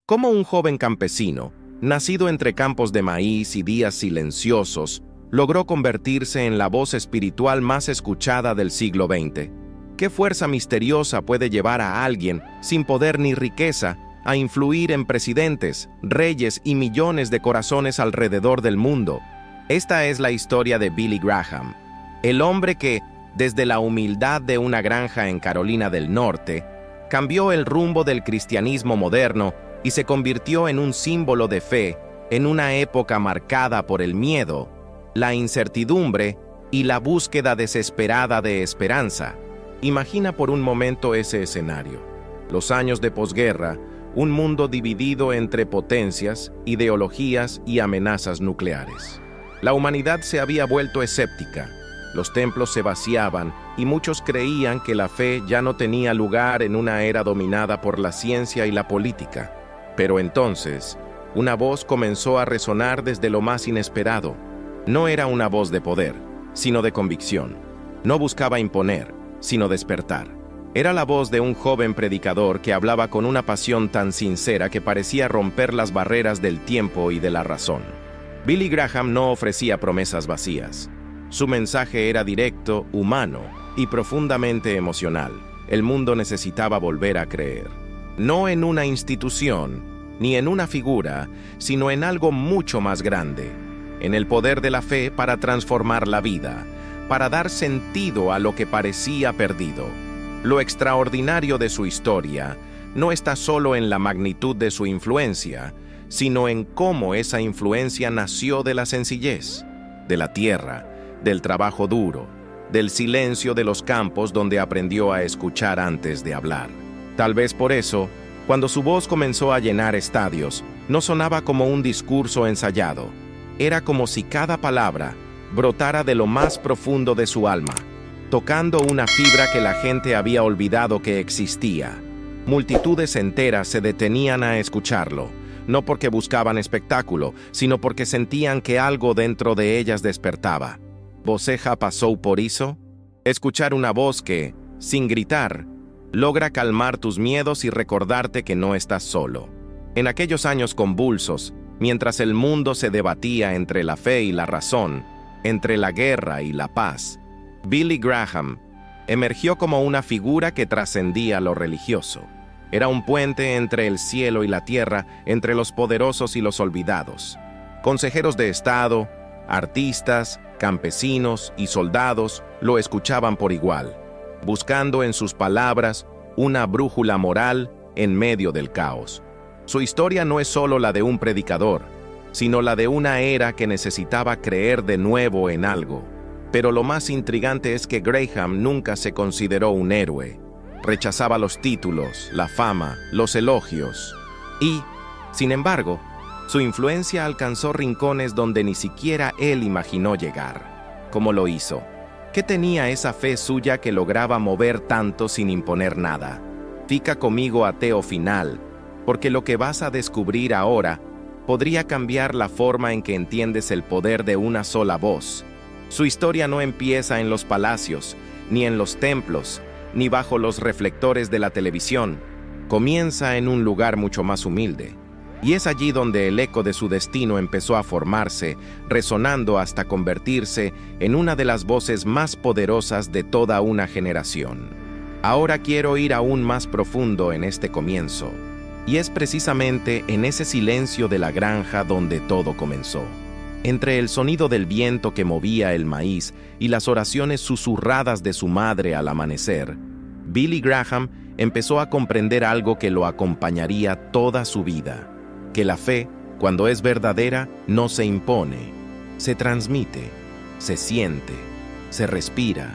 Como un joven campesino, nacido entre campos de maíz y días silenciosos, logró convertirse en la voz espiritual más escuchada del siglo XX. ¿Qué fuerza misteriosa puede llevar a alguien, sin poder ni riqueza, a influir en presidentes, reyes y millones de corazones alrededor del mundo? Esta es la historia de Billy Graham, el hombre que, desde la humildad de una granja en Carolina del Norte, cambió el rumbo del cristianismo moderno y se convirtió en un símbolo de fe en una época marcada por el miedo, la incertidumbre y la búsqueda desesperada de esperanza. Imagina por un momento ese escenario. Los años de posguerra, un mundo dividido entre potencias, ideologías y amenazas nucleares. La humanidad se había vuelto escéptica. Los templos se vaciaban y muchos creían que la fe ya no tenía lugar en una era dominada por la ciencia y la política. Pero entonces, una voz comenzó a resonar desde lo más inesperado. No era una voz de poder, sino de convicción. No buscaba imponer, sino despertar. Era la voz de un joven predicador que hablaba con una pasión tan sincera que parecía romper las barreras del tiempo y de la razón. Billy Graham no ofrecía promesas vacías. Su mensaje era directo, humano y profundamente emocional. El mundo necesitaba volver a creer. No en una institución, ni en una figura, sino en algo mucho más grande, en el poder de la fe para transformar la vida, para dar sentido a lo que parecía perdido. Lo extraordinario de su historia no está solo en la magnitud de su influencia, sino en cómo esa influencia nació de la sencillez, de la tierra, del trabajo duro, del silencio de los campos donde aprendió a escuchar antes de hablar. Tal vez por eso, cuando su voz comenzó a llenar estadios, no sonaba como un discurso ensayado. Era como si cada palabra brotara de lo más profundo de su alma, tocando una fibra que la gente había olvidado que existía. Multitudes enteras se detenían a escucharlo, no porque buscaban espectáculo, sino porque sentían que algo dentro de ellas despertaba. ¿Você já passou por isso? Escuchar una voz que, sin gritar, logra calmar tus miedos y recordarte que no estás solo. En aquellos años convulsos, mientras el mundo se debatía entre la fe y la razón, entre la guerra y la paz, Billy Graham emergió como una figura que trascendía lo religioso. Era un puente entre el cielo y la tierra, entre los poderosos y los olvidados. Consejeros de Estado, artistas, campesinos y soldados lo escuchaban por igual, buscando en sus palabras una brújula moral en medio del caos. Su historia no es solo la de un predicador, sino la de una era que necesitaba creer de nuevo en algo. Pero lo más intrigante es que Graham nunca se consideró un héroe. Rechazaba los títulos, la fama, los elogios. Y, sin embargo, su influencia alcanzó rincones donde ni siquiera él imaginó llegar. ¿Cómo lo hizo? ¿Qué tenía esa fe suya que lograba mover tanto sin imponer nada? Fica conmigo ateo final, porque lo que vas a descubrir ahora podría cambiar la forma en que entiendes el poder de una sola voz. Su historia no empieza en los palacios, ni en los templos, ni bajo los reflectores de la televisión. Comienza en un lugar mucho más humilde. Y es allí donde el eco de su destino empezó a formarse, resonando hasta convertirse en una de las voces más poderosas de toda una generación. Ahora quiero ir aún más profundo en este comienzo. Y es precisamente en ese silencio de la granja donde todo comenzó. Entre el sonido del viento que movía el maíz y las oraciones susurradas de su madre al amanecer, Billy Graham empezó a comprender algo que lo acompañaría toda su vida: que la fe, cuando es verdadera, no se impone, se transmite, se siente, se respira.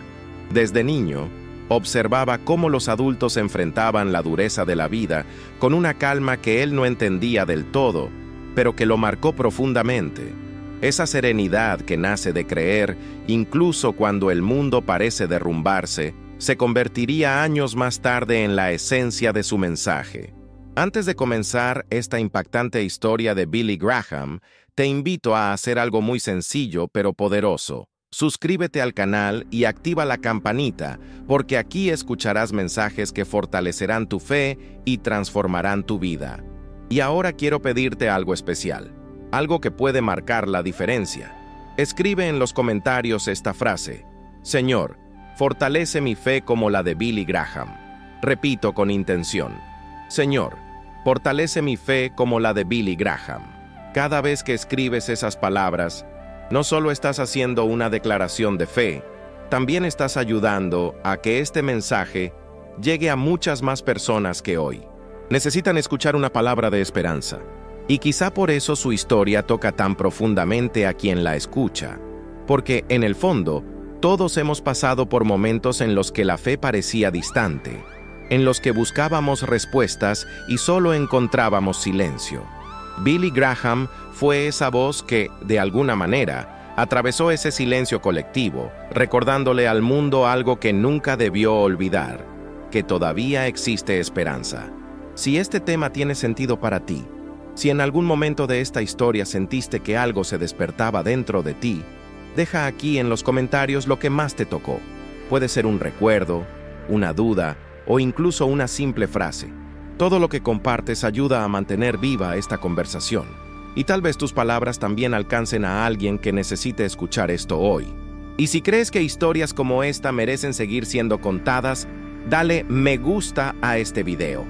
Desde niño, observaba cómo los adultos enfrentaban la dureza de la vida con una calma que él no entendía del todo, pero que lo marcó profundamente. Esa serenidad que nace de creer, incluso cuando el mundo parece derrumbarse, se convertiría años más tarde en la esencia de su mensaje. Antes de comenzar esta impactante historia de Billy Graham, te invito a hacer algo muy sencillo pero poderoso. Suscríbete al canal y activa la campanita, porque aquí escucharás mensajes que fortalecerán tu fe y transformarán tu vida. Y ahora quiero pedirte algo especial, algo que puede marcar la diferencia. Escribe en los comentarios esta frase: Señor, fortalece mi fe como la de Billy Graham. Repito con intención: Señor, fortalece mi fe como la de Billy Graham. Cada vez que escribes esas palabras, no solo estás haciendo una declaración de fe, también estás ayudando a que este mensaje llegue a muchas más personas que hoy necesitan escuchar una palabra de esperanza. Y quizá por eso su historia toca tan profundamente a quien la escucha, porque en el fondo, todos hemos pasado por momentos en los que la fe parecía distante, en los que buscábamos respuestas y solo encontrábamos silencio. Billy Graham fue esa voz que, de alguna manera, atravesó ese silencio colectivo, recordándole al mundo algo que nunca debió olvidar: que todavía existe esperanza. Si este tema tiene sentido para ti, si en algún momento de esta historia sentiste que algo se despertaba dentro de ti, deja aquí en los comentarios lo que más te tocó. Puede ser un recuerdo, una duda o incluso una simple frase. Todo lo que compartes ayuda a mantener viva esta conversación. Y tal vez tus palabras también alcancen a alguien que necesite escuchar esto hoy. Y si crees que historias como esta merecen seguir siendo contadas, dale me gusta a este video.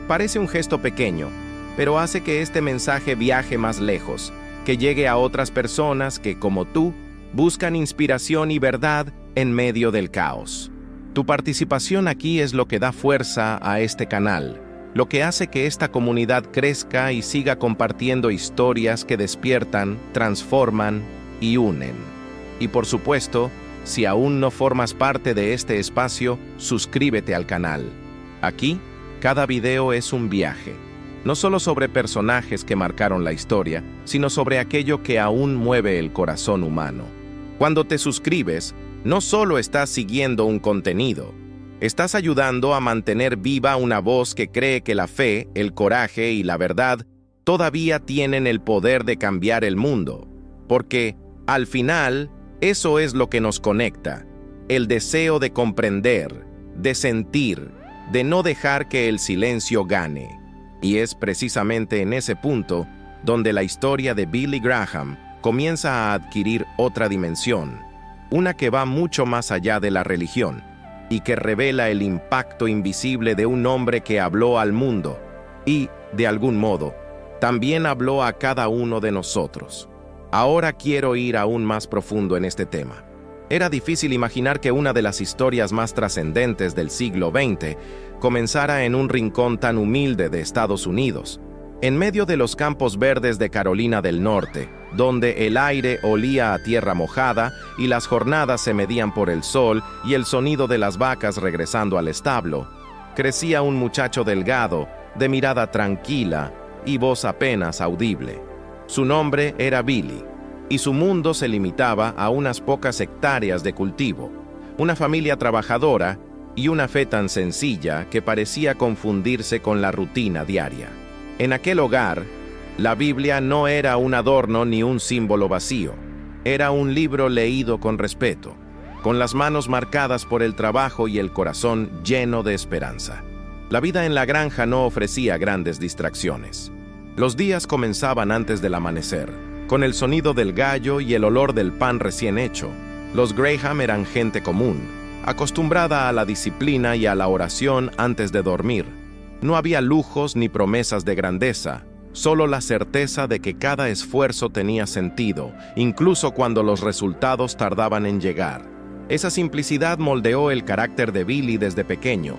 Parece un gesto pequeño, pero hace que este mensaje viaje más lejos, que llegue a otras personas que, como tú, buscan inspiración y verdad en medio del caos. Tu participación aquí es lo que da fuerza a este canal, lo que hace que esta comunidad crezca y siga compartiendo historias que despiertan, transforman y unen. Y por supuesto, si aún no formas parte de este espacio, suscríbete al canal. Aquí, cada video es un viaje, no solo sobre personajes que marcaron la historia, sino sobre aquello que aún mueve el corazón humano. Cuando te suscribes, no solo estás siguiendo un contenido, estás ayudando a mantener viva una voz que cree que la fe, el coraje y la verdad todavía tienen el poder de cambiar el mundo. Porque, al final, eso es lo que nos conecta: el deseo de comprender, de sentir, de no dejar que el silencio gane. Y es precisamente en ese punto donde la historia de Billy Graham comienza a adquirir otra dimensión, una que va mucho más allá de la religión y que revela el impacto invisible de un hombre que habló al mundo y, de algún modo, también habló a cada uno de nosotros. Ahora quiero ir aún más profundo en este tema. Era difícil imaginar que una de las historias más trascendentes del siglo XX comenzara en un rincón tan humilde de Estados Unidos, en medio de los campos verdes de Carolina del Norte, donde el aire olía a tierra mojada y las jornadas se medían por el sol y el sonido de las vacas regresando al establo. Crecía un muchacho delgado, de mirada tranquila y voz apenas audible. Su nombre era Billy, y su mundo se limitaba a unas pocas hectáreas de cultivo, una familia trabajadora y una fe tan sencilla que parecía confundirse con la rutina diaria. En aquel hogar, la Biblia no era un adorno ni un símbolo vacío. Era un libro leído con respeto, con las manos marcadas por el trabajo y el corazón lleno de esperanza. La vida en la granja no ofrecía grandes distracciones. Los días comenzaban antes del amanecer, con el sonido del gallo y el olor del pan recién hecho. Los Graham eran gente común, acostumbrada a la disciplina y a la oración antes de dormir. No había lujos ni promesas de grandeza, solo la certeza de que cada esfuerzo tenía sentido, incluso cuando los resultados tardaban en llegar. Esa simplicidad moldeó el carácter de Billy desde pequeño.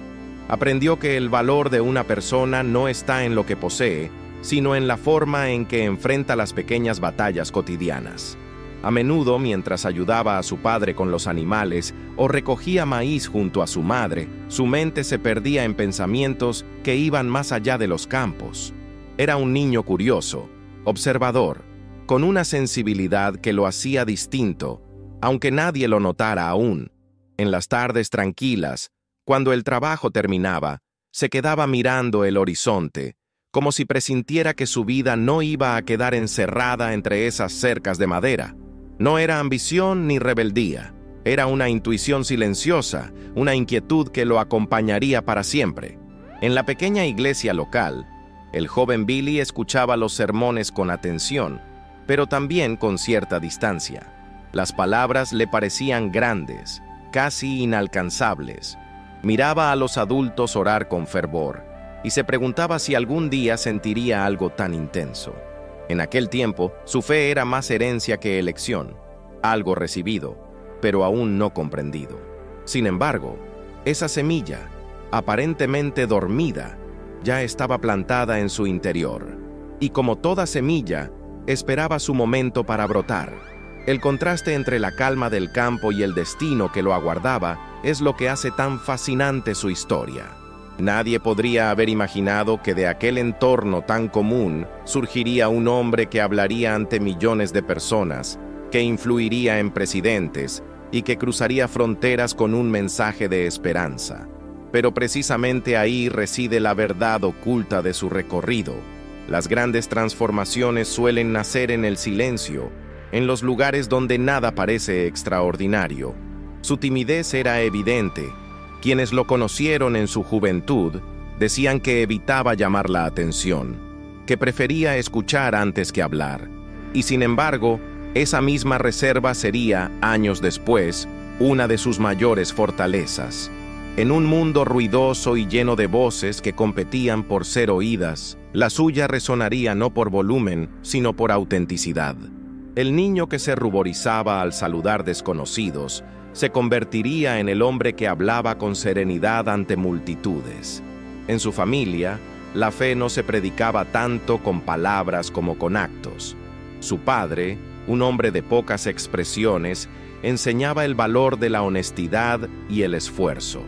Aprendió que el valor de una persona no está en lo que posee, sino en la forma en que enfrenta las pequeñas batallas cotidianas. A menudo, mientras ayudaba a su padre con los animales o recogía maíz junto a su madre, su mente se perdía en pensamientos que iban más allá de los campos. Era un niño curioso, observador, con una sensibilidad que lo hacía distinto, aunque nadie lo notara aún. En las tardes tranquilas, cuando el trabajo terminaba, se quedaba mirando el horizonte, como si presintiera que su vida no iba a quedar encerrada entre esas cercas de madera. No era ambición ni rebeldía, era una intuición silenciosa, una inquietud que lo acompañaría para siempre. En la pequeña iglesia local, El joven Billy escuchaba los sermones con atención, pero también con cierta distancia. Las palabras le parecían grandes, casi inalcanzables. Miraba a los adultos orar con fervor y se preguntaba si algún día sentiría algo tan intenso. En aquel tiempo, su fe era más herencia que elección, algo recibido, pero aún no comprendido. Sin embargo, esa semilla, aparentemente dormida, ya estaba plantada en su interior, y como toda semilla, esperaba su momento para brotar. El contraste entre la calma del campo y el destino que lo aguardaba es lo que hace tan fascinante su historia. Nadie podría haber imaginado que de aquel entorno tan común surgiría un hombre que hablaría ante millones de personas, que influiría en presidentes y que cruzaría fronteras con un mensaje de esperanza. Pero precisamente ahí reside la verdad oculta de su recorrido. Las grandes transformaciones suelen nacer en el silencio, en los lugares donde nada parece extraordinario. Su timidez era evidente. Quienes lo conocieron en su juventud decían que evitaba llamar la atención, que prefería escuchar antes que hablar. Y sin embargo, esa misma reserva sería, años después, una de sus mayores fortalezas. En un mundo ruidoso y lleno de voces que competían por ser oídas, la suya resonaría no por volumen, sino por autenticidad. El niño que se ruborizaba al saludar desconocidos se convertiría en el hombre que hablaba con serenidad ante multitudes. En su familia, la fe no se predicaba tanto con palabras como con actos. Su padre, un hombre de pocas expresiones, enseñaba el valor de la honestidad y el esfuerzo.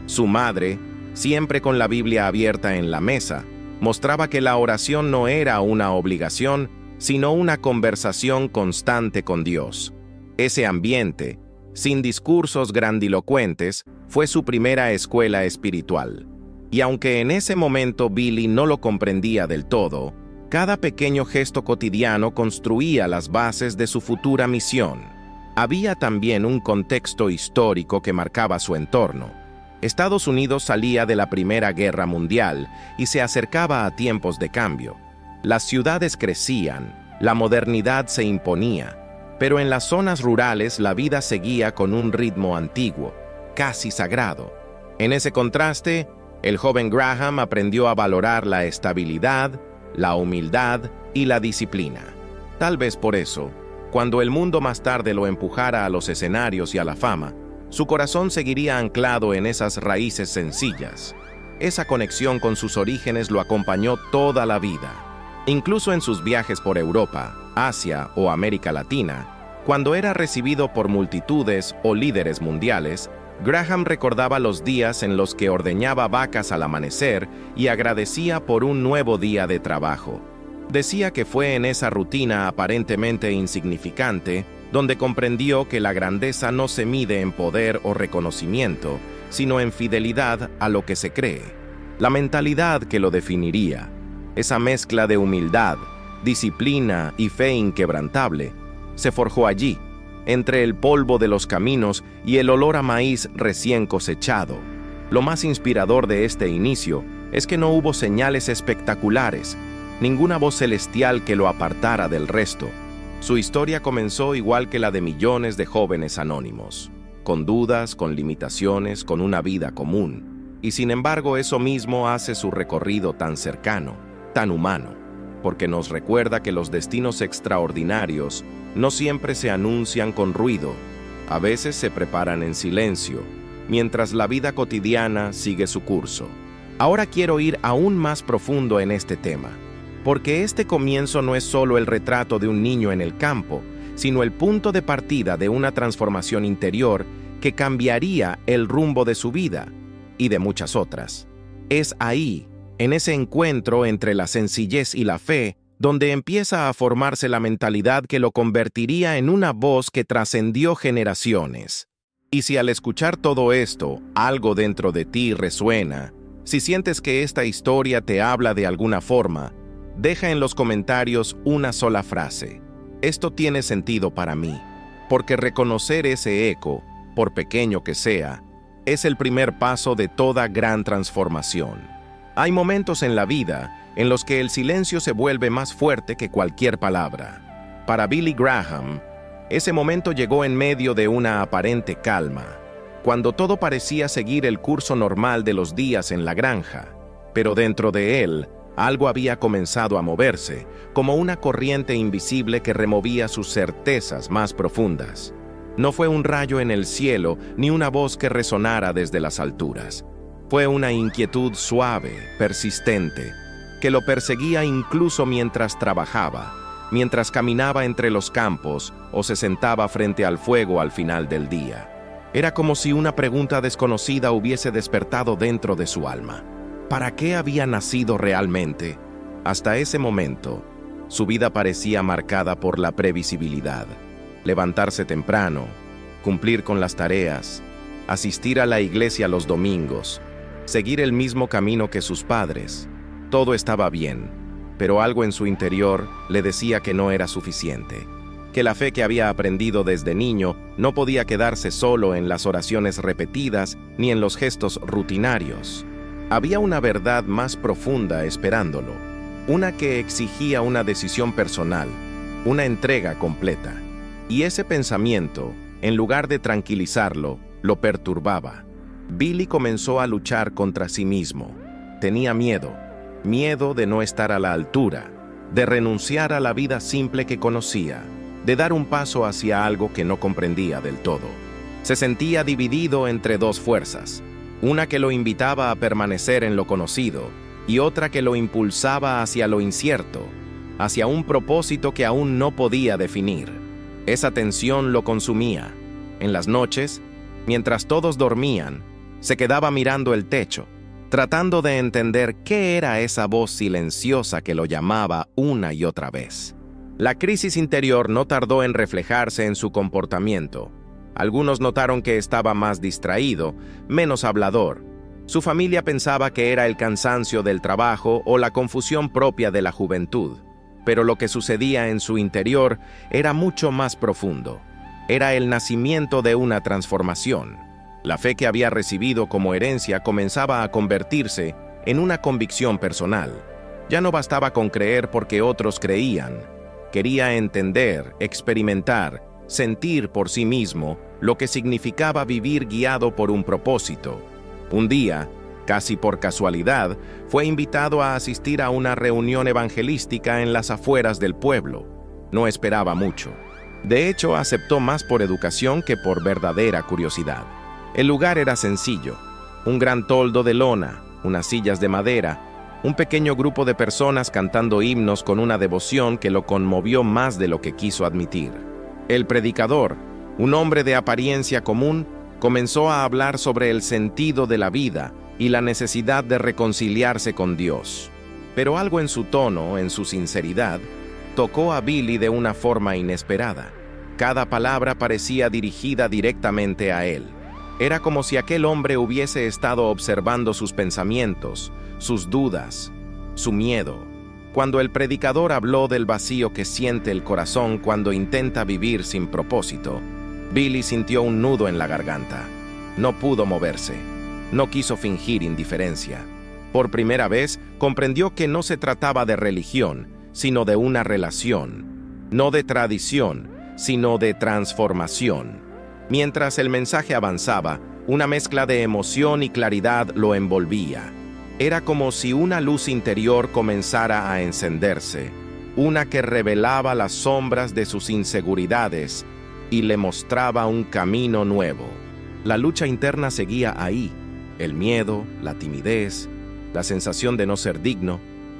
Su madre, siempre con la Biblia abierta en la mesa, mostraba que la oración no era una obligación, sino una conversación constante con Dios. Ese ambiente, sin discursos grandilocuentes, fue su primera escuela espiritual. Y aunque en ese momento Billy no lo comprendía del todo, cada pequeño gesto cotidiano construía las bases de su futura misión. Había también un contexto histórico que marcaba su entorno. Estados Unidos salía de la Primera Guerra Mundial y se acercaba a tiempos de cambio. Las ciudades crecían, la modernidad se imponía, pero en las zonas rurales la vida seguía con un ritmo antiguo, casi sagrado. En ese contraste, el joven Graham aprendió a valorar la estabilidad, la humildad y la disciplina. Tal vez por eso, cuando el mundo más tarde lo empujara a los escenarios y a la fama, su corazón seguiría anclado en esas raíces sencillas. Esa conexión con sus orígenes lo acompañó toda la vida. Incluso en sus viajes por Europa, Asia o América Latina, cuando era recibido por multitudes o líderes mundiales, Graham recordaba los días en los que ordeñaba vacas al amanecer y agradecía por un nuevo día de trabajo. Decía que fue en esa rutina aparentemente insignificante donde comprendió que la grandeza no se mide en poder o reconocimiento, sino en fidelidad a lo que se cree. La mentalidad que lo definiría, esa mezcla de humildad, disciplina y fe inquebrantable, se forjó allí, entre el polvo de los caminos y el olor a maíz recién cosechado. Lo más inspirador de este inicio es que no hubo señales espectaculares, ninguna voz celestial que lo apartara del resto. Su historia comenzó igual que la de millones de jóvenes anónimos, con dudas, con limitaciones, con una vida común. Y sin embargo, eso mismo hace su recorrido tan cercano, tan humano, porque nos recuerda que los destinos extraordinarios no siempre se anuncian con ruido, a veces se preparan en silencio, mientras la vida cotidiana sigue su curso. Ahora quiero ir aún más profundo en este tema, porque este comienzo no es solo el retrato de un niño en el campo, sino el punto de partida de una transformación interior que cambiaría el rumbo de su vida y de muchas otras. Es ahí, en ese encuentro entre la sencillez y la fe, donde empieza a formarse la mentalidad que lo convertiría en una voz que trascendió generaciones. Y si al escuchar todo esto, algo dentro de ti resuena, si sientes que esta historia te habla de alguna forma, deja en los comentarios una sola frase. Esto tiene sentido para mí, porque reconocer ese eco, por pequeño que sea, es el primer paso de toda gran transformación. Hay momentos en la vida en los que el silencio se vuelve más fuerte que cualquier palabra. Para Billy Graham, ese momento llegó en medio de una aparente calma, cuando todo parecía seguir el curso normal de los días en la granja, pero dentro de él, algo había comenzado a moverse, como una corriente invisible que removía sus certezas más profundas. No fue un rayo en el cielo, ni una voz que resonara desde las alturas. Fue una inquietud suave, persistente, que lo perseguía incluso mientras trabajaba, mientras caminaba entre los campos o se sentaba frente al fuego al final del día. Era como si una pregunta desconocida hubiese despertado dentro de su alma. ¿Para qué había nacido realmente? Hasta ese momento, su vida parecía marcada por la previsibilidad. Levantarse temprano, cumplir con las tareas, asistir a la iglesia los domingos, seguir el mismo camino que sus padres. Todo estaba bien, pero algo en su interior le decía que no era suficiente, que la fe que había aprendido desde niño no podía quedarse solo en las oraciones repetidas ni en los gestos rutinarios. Había una verdad más profunda esperándolo, una que exigía una decisión personal, una entrega completa. Y ese pensamiento, en lugar de tranquilizarlo, lo perturbaba. Billy comenzó a luchar contra sí mismo. Tenía miedo de no estar a la altura, de renunciar a la vida simple que conocía, de dar un paso hacia algo que no comprendía del todo. Se sentía dividido entre dos fuerzas, una que lo invitaba a permanecer en lo conocido y otra que lo impulsaba hacia lo incierto, hacia un propósito que aún no podía definir. Esa tensión lo consumía. En las noches, mientras todos dormían, se quedaba mirando el techo, tratando de entender qué era esa voz silenciosa que lo llamaba una y otra vez. La crisis interior no tardó en reflejarse en su comportamiento. Algunos notaron que estaba más distraído, menos hablador. Su familia pensaba que era el cansancio del trabajo o la confusión propia de la juventud. Pero lo que sucedía en su interior era mucho más profundo. Era el nacimiento de una transformación. La fe que había recibido como herencia comenzaba a convertirse en una convicción personal. Ya no bastaba con creer porque otros creían. Quería entender, experimentar, sentir por sí mismo lo que significaba vivir guiado por un propósito. Un día, casi por casualidad, fue invitado a asistir a una reunión evangelística en las afueras del pueblo. No esperaba mucho. De hecho, aceptó más por educación que por verdadera curiosidad. El lugar era sencillo: un gran toldo de lona, unas sillas de madera, un pequeño grupo de personas cantando himnos con una devoción que lo conmovió más de lo que quiso admitir. El predicador, un hombre de apariencia común, comenzó a hablar sobre el sentido de la vida y la necesidad de reconciliarse con Dios. Pero algo en su tono, en su sinceridad, tocó a Billy de una forma inesperada. Cada palabra parecía dirigida directamente a él. Era como si aquel hombre hubiese estado observando sus pensamientos, sus dudas, su miedo. Cuando el predicador habló del vacío que siente el corazón cuando intenta vivir sin propósito, Billy sintió un nudo en la garganta. No pudo moverse. No quiso fingir indiferencia. Por primera vez, comprendió que no se trataba de religión, sino de una relación. No de tradición, sino de transformación. Mientras el mensaje avanzaba, una mezcla de emoción y claridad lo envolvía. Era como si una luz interior comenzara a encenderse, una que revelaba las sombras de sus inseguridades y le mostraba un camino nuevo. La lucha interna seguía ahí, el miedo, la timidez, la sensación de no ser digno,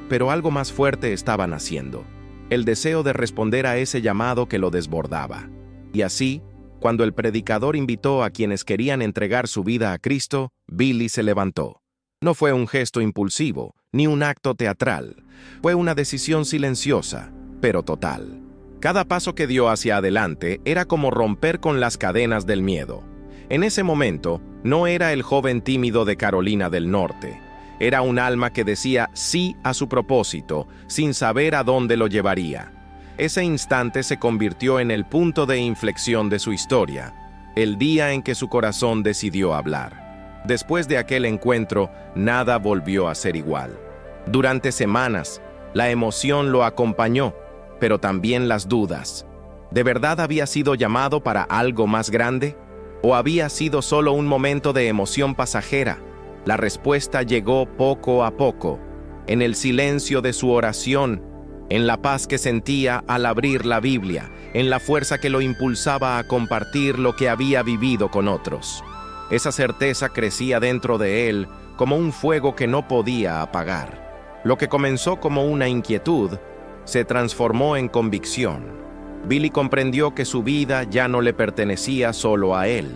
pero algo más fuerte estaba naciendo, el deseo de responder a ese llamado que lo desbordaba. Y así, cuando el predicador invitó a quienes querían entregar su vida a Cristo, Billy se levantó. No fue un gesto impulsivo, ni un acto teatral. Fue una decisión silenciosa, pero total. Cada paso que dio hacia adelante era como romper con las cadenas del miedo. En ese momento, no era el joven tímido de Carolina del Norte. Era un alma que decía sí a su propósito, sin saber a dónde lo llevaría. Ese instante se convirtió en el punto de inflexión de su historia, el día en que su corazón decidió hablar. Después de aquel encuentro, nada volvió a ser igual. Durante semanas, la emoción lo acompañó, pero también las dudas. ¿De verdad había sido llamado para algo más grande? ¿O había sido solo un momento de emoción pasajera? La respuesta llegó poco a poco, en el silencio de su oración, en la paz que sentía al abrir la Biblia, en la fuerza que lo impulsaba a compartir lo que había vivido con otros. Esa certeza crecía dentro de él como un fuego que no podía apagar. Lo que comenzó como una inquietud se transformó en convicción. Billy comprendió que su vida ya no le pertenecía solo a él,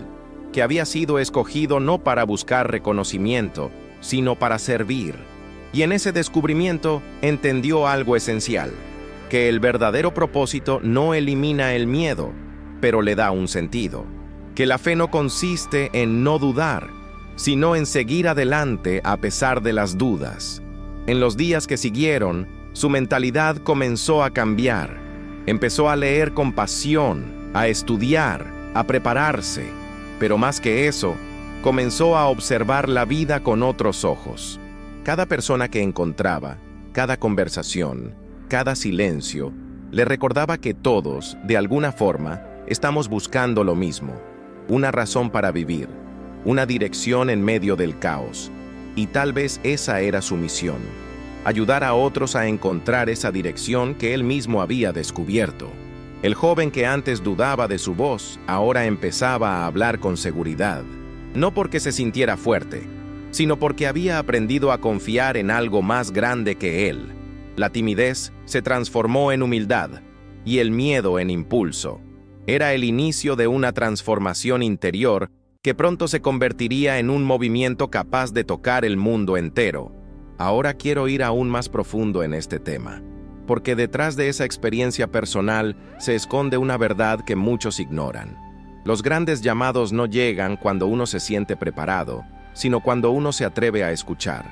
que había sido escogido no para buscar reconocimiento, sino para servir. Y en ese descubrimiento entendió algo esencial, que el verdadero propósito no elimina el miedo, pero le da un sentido. Que la fe no consiste en no dudar, sino en seguir adelante a pesar de las dudas. En los días que siguieron, su mentalidad comenzó a cambiar. Empezó a leer con pasión, a estudiar, a prepararse, pero más que eso, comenzó a observar la vida con otros ojos. Cada persona que encontraba, cada conversación, cada silencio, le recordaba que todos, de alguna forma, estamos buscando lo mismo: una razón para vivir, una dirección en medio del caos. Y tal vez esa era su misión: ayudar a otros a encontrar esa dirección que él mismo había descubierto. El joven que antes dudaba de su voz, ahora empezaba a hablar con seguridad, no porque se sintiera fuerte, sino porque había aprendido a confiar en algo más grande que él. La timidez se transformó en humildad y el miedo en impulso. Era el inicio de una transformación interior que pronto se convertiría en un movimiento capaz de tocar el mundo entero. Ahora quiero ir aún más profundo en este tema, porque detrás de esa experiencia personal se esconde una verdad que muchos ignoran. Los grandes llamados no llegan cuando uno se siente preparado, sino cuando uno se atreve a escuchar.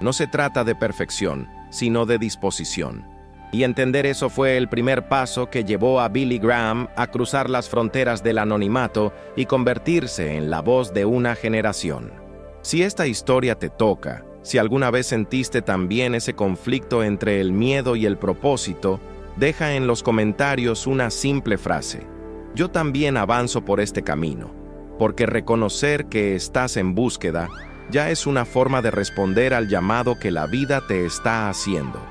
No se trata de perfección, sino de disposición. Y entender eso fue el primer paso que llevó a Billy Graham a cruzar las fronteras del anonimato y convertirse en la voz de una generación. Si esta historia te toca, si alguna vez sentiste también ese conflicto entre el miedo y el propósito, deja en los comentarios una simple frase: yo también avanzo por este camino, porque reconocer que estás en búsqueda ya es una forma de responder al llamado que la vida te está haciendo.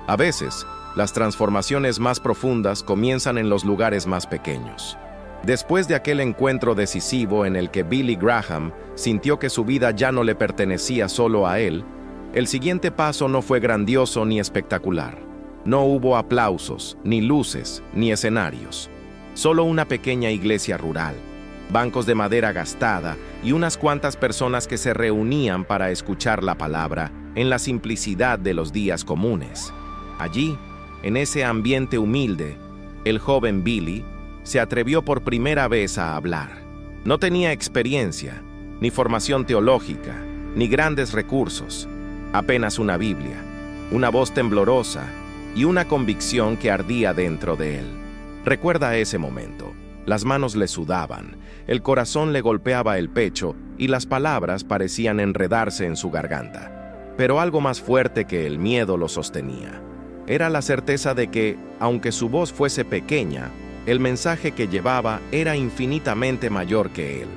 A veces, las transformaciones más profundas comienzan en los lugares más pequeños. Después de aquel encuentro decisivo en el que Billy Graham sintió que su vida ya no le pertenecía solo a él, el siguiente paso no fue grandioso ni espectacular. No hubo aplausos, ni luces, ni escenarios. Solo una pequeña iglesia rural, bancos de madera gastada y unas cuantas personas que se reunían para escuchar la palabra en la simplicidad de los días comunes. Allí, en ese ambiente humilde, el joven Billy se atrevió por primera vez a hablar. No tenía experiencia, ni formación teológica, ni grandes recursos, apenas una Biblia, una voz temblorosa y una convicción que ardía dentro de él. Recuerda ese momento. Las manos le sudaban, el corazón le golpeaba el pecho y las palabras parecían enredarse en su garganta. Pero algo más fuerte que el miedo lo sostenía. Era la certeza de que, aunque su voz fuese pequeña, el mensaje que llevaba era infinitamente mayor que él.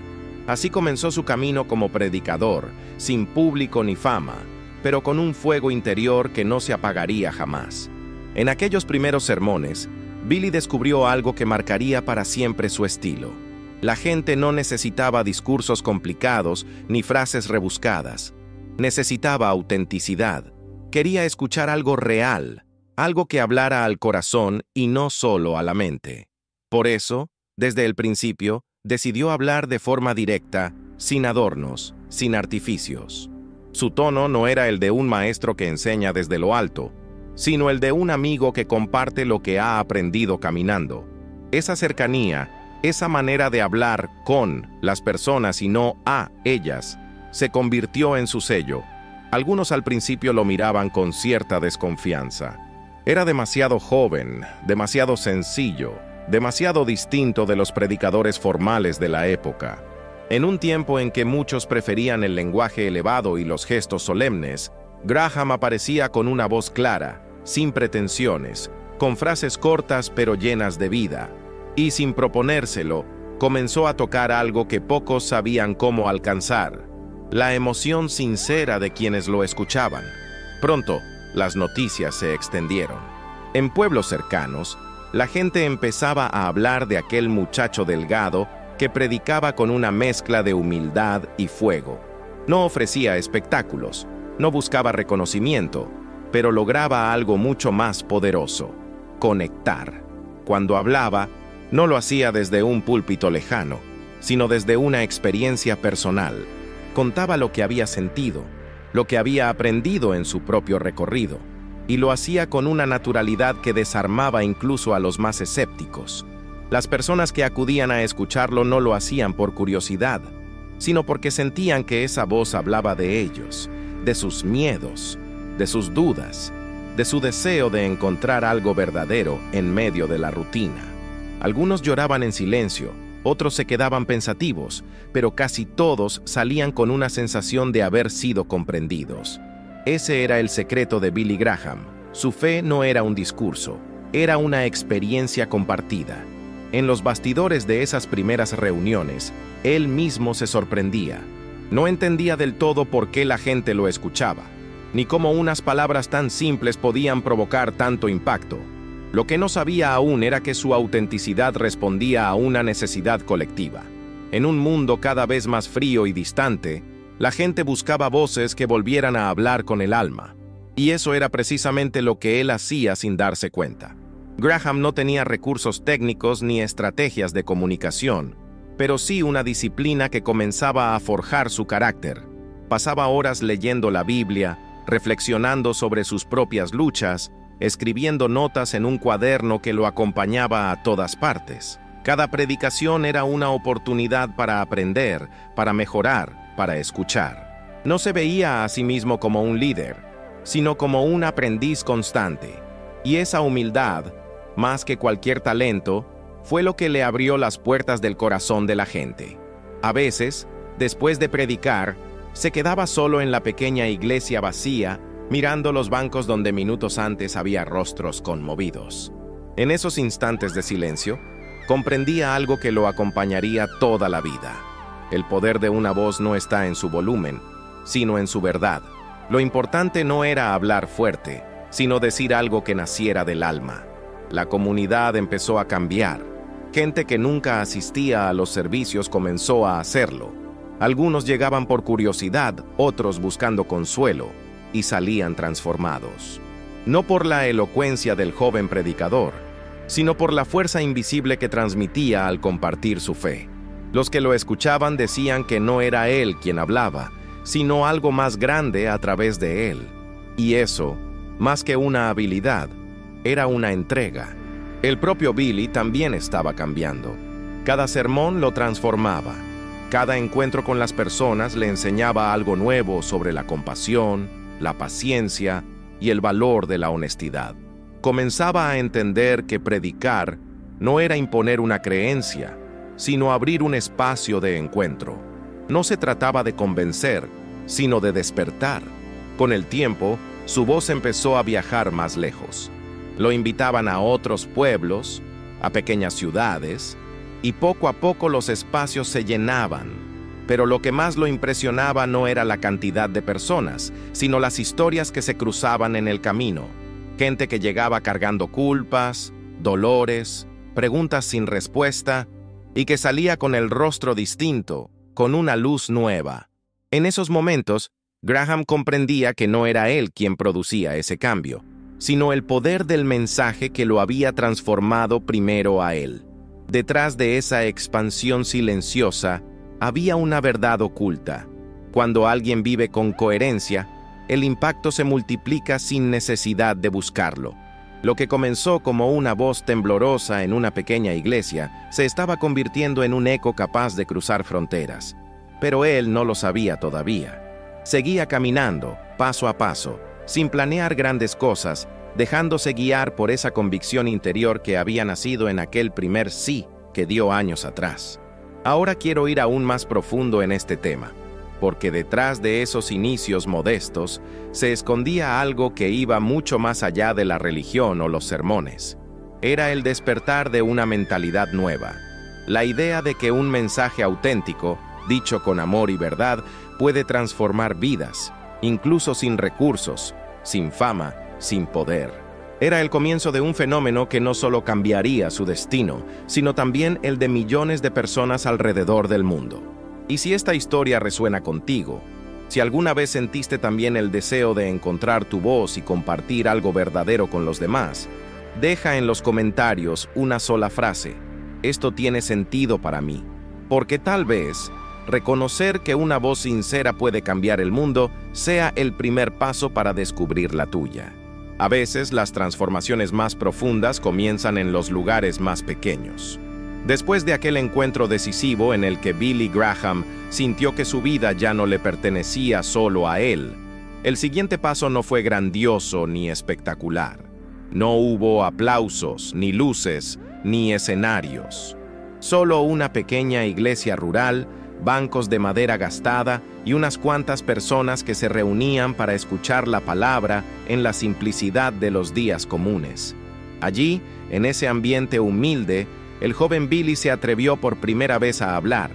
Así comenzó su camino como predicador, sin público ni fama, pero con un fuego interior que no se apagaría jamás. En aquellos primeros sermones, Billy descubrió algo que marcaría para siempre su estilo. La gente no necesitaba discursos complicados ni frases rebuscadas. Necesitaba autenticidad. Quería escuchar algo real, algo que hablara al corazón y no solo a la mente. Por eso, desde el principio, decidió hablar de forma directa, sin adornos, sin artificios. Su tono no era el de un maestro que enseña desde lo alto, sino el de un amigo que comparte lo que ha aprendido caminando. Esa cercanía, esa manera de hablar con las personas y no a ellas, se convirtió en su sello. Algunos al principio lo miraban con cierta desconfianza. Era demasiado joven, demasiado sencillo, demasiado distinto de los predicadores formales de la época. En un tiempo en que muchos preferían el lenguaje elevado y los gestos solemnes, Graham aparecía con una voz clara, sin pretensiones, con frases cortas pero llenas de vida, y sin proponérselo, comenzó a tocar algo que pocos sabían cómo alcanzar: la emoción sincera de quienes lo escuchaban. Pronto, las noticias se extendieron. En pueblos cercanos, la gente empezaba a hablar de aquel muchacho delgado que predicaba con una mezcla de humildad y fuego. No ofrecía espectáculos, no buscaba reconocimiento, pero lograba algo mucho más poderoso: conectar. Cuando hablaba, no lo hacía desde un púlpito lejano, sino desde una experiencia personal. Contaba lo que había sentido, lo que había aprendido en su propio recorrido, y lo hacía con una naturalidad que desarmaba incluso a los más escépticos. Las personas que acudían a escucharlo no lo hacían por curiosidad, sino porque sentían que esa voz hablaba de ellos, de sus miedos, de sus dudas, de su deseo de encontrar algo verdadero en medio de la rutina. Algunos lloraban en silencio, otros se quedaban pensativos, pero casi todos salían con una sensación de haber sido comprendidos. Ese era el secreto de Billy Graham. Su fe no era un discurso, era una experiencia compartida. En los bastidores de esas primeras reuniones, él mismo se sorprendía. No entendía del todo por qué la gente lo escuchaba, ni cómo unas palabras tan simples podían provocar tanto impacto. Lo que no sabía aún era que su autenticidad respondía a una necesidad colectiva. En un mundo cada vez más frío y distante, la gente buscaba voces que volvieran a hablar con el alma. Y eso era precisamente lo que él hacía sin darse cuenta. Graham no tenía recursos técnicos ni estrategias de comunicación, pero sí una disciplina que comenzaba a forjar su carácter. Pasaba horas leyendo la Biblia, reflexionando sobre sus propias luchas, escribiendo notas en un cuaderno que lo acompañaba a todas partes. Cada predicación era una oportunidad para aprender, para mejorar, para escuchar. No se veía a sí mismo como un líder, sino como un aprendiz constante. Y esa humildad, más que cualquier talento, fue lo que le abrió las puertas del corazón de la gente. A veces, después de predicar, se quedaba solo en la pequeña iglesia vacía, mirando los bancos donde minutos antes había rostros conmovidos. En esos instantes de silencio, comprendía algo que lo acompañaría toda la vida. El poder de una voz no está en su volumen, sino en su verdad. Lo importante no era hablar fuerte, sino decir algo que naciera del alma. La comunidad empezó a cambiar. Gente que nunca asistía a los servicios comenzó a hacerlo. Algunos llegaban por curiosidad, otros buscando consuelo, y salían transformados. No por la elocuencia del joven predicador, sino por la fuerza invisible que transmitía al compartir su fe. Los que lo escuchaban decían que no era él quien hablaba, sino algo más grande a través de él. Y eso, más que una habilidad, era una entrega. El propio Billy también estaba cambiando. Cada sermón lo transformaba. Cada encuentro con las personas le enseñaba algo nuevo sobre la compasión, la paciencia y el valor de la honestidad. Comenzaba a entender que predicar no era imponer una creencia, sino abrir un espacio de encuentro. No se trataba de convencer, sino de despertar. Con el tiempo, su voz empezó a viajar más lejos. Lo invitaban a otros pueblos, a pequeñas ciudades, y poco a poco los espacios se llenaban. Pero lo que más lo impresionaba no era la cantidad de personas, sino las historias que se cruzaban en el camino. Gente que llegaba cargando culpas, dolores, preguntas sin respuesta, y que salía con el rostro distinto, con una luz nueva. En esos momentos, Graham comprendía que no era él quien producía ese cambio, sino el poder del mensaje que lo había transformado primero a él. Detrás de esa expansión silenciosa, había una verdad oculta. Cuando alguien vive con coherencia, el impacto se multiplica sin necesidad de buscarlo. Lo que comenzó como una voz temblorosa en una pequeña iglesia se estaba convirtiendo en un eco capaz de cruzar fronteras. Pero él no lo sabía todavía. Seguía caminando, paso a paso, sin planear grandes cosas, dejándose guiar por esa convicción interior que había nacido en aquel primer sí que dio años atrás. Ahora quiero ir aún más profundo en este tema, porque detrás de esos inicios modestos se escondía algo que iba mucho más allá de la religión o los sermones. Era el despertar de una mentalidad nueva, la idea de que un mensaje auténtico, dicho con amor y verdad, puede transformar vidas, incluso sin recursos, sin fama, sin poder. Era el comienzo de un fenómeno que no solo cambiaría su destino, sino también el de millones de personas alrededor del mundo. Y si esta historia resuena contigo, si alguna vez sentiste también el deseo de encontrar tu voz y compartir algo verdadero con los demás, deja en los comentarios una sola frase: esto tiene sentido para mí, porque tal vez reconocer que una voz sincera puede cambiar el mundo sea el primer paso para descubrir la tuya. A veces las transformaciones más profundas comienzan en los lugares más pequeños. Después de aquel encuentro decisivo en el que Billy Graham sintió que su vida ya no le pertenecía solo a él, el siguiente paso no fue grandioso ni espectacular. No hubo aplausos, ni luces, ni escenarios. Solo una pequeña iglesia rural, bancos de madera gastada y unas cuantas personas que se reunían para escuchar la palabra en la simplicidad de los días comunes. Allí, en ese ambiente humilde, el joven Billy se atrevió por primera vez a hablar.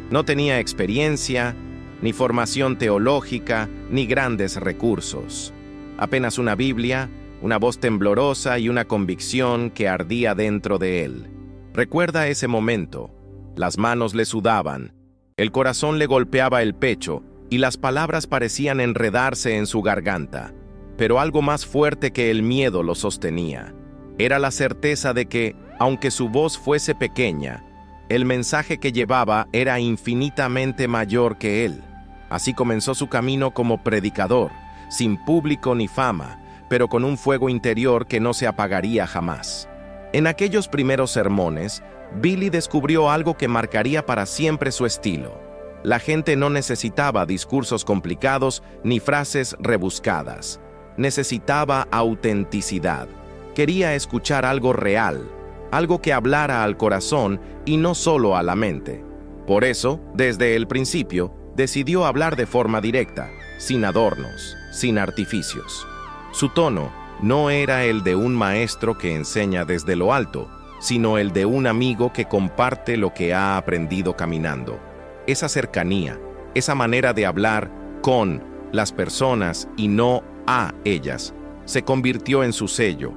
No tenía experiencia, ni formación teológica, ni grandes recursos. Apenas una Biblia, una voz temblorosa y una convicción que ardía dentro de él. Recuerda ese momento. Las manos le sudaban, el corazón le golpeaba el pecho y las palabras parecían enredarse en su garganta. Pero algo más fuerte que el miedo lo sostenía. Era la certeza de que, aunque su voz fuese pequeña, el mensaje que llevaba era infinitamente mayor que él. Así comenzó su camino como predicador, sin público ni fama, pero con un fuego interior que no se apagaría jamás. En aquellos primeros sermones, Billy descubrió algo que marcaría para siempre su estilo. La gente no necesitaba discursos complicados ni frases rebuscadas. Necesitaba autenticidad. Quería escuchar algo real, algo que hablara al corazón y no solo a la mente. Por eso, desde el principio, decidió hablar de forma directa, sin adornos, sin artificios. Su tono no era el de un maestro que enseña desde lo alto, sino el de un amigo que comparte lo que ha aprendido caminando. Esa cercanía, esa manera de hablar con las personas y no a ellas, se convirtió en su sello.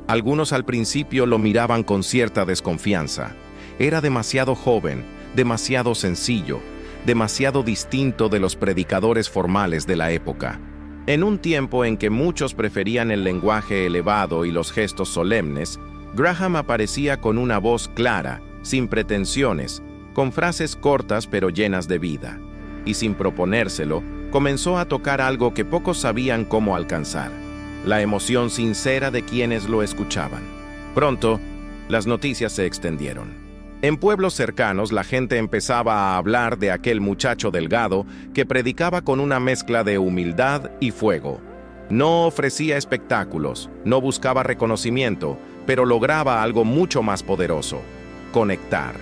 Algunos al principio lo miraban con cierta desconfianza. Era demasiado joven, demasiado sencillo, demasiado distinto de los predicadores formales de la época. En un tiempo en que muchos preferían el lenguaje elevado y los gestos solemnes, Graham aparecía con una voz clara, sin pretensiones, con frases cortas pero llenas de vida. Y sin proponérselo, comenzó a tocar algo que pocos sabían cómo alcanzar: la emoción sincera de quienes lo escuchaban. Pronto, las noticias se extendieron. En pueblos cercanos, la gente empezaba a hablar de aquel muchacho delgado que predicaba con una mezcla de humildad y fuego. No ofrecía espectáculos, no buscaba reconocimiento, pero lograba algo mucho más poderoso: conectar.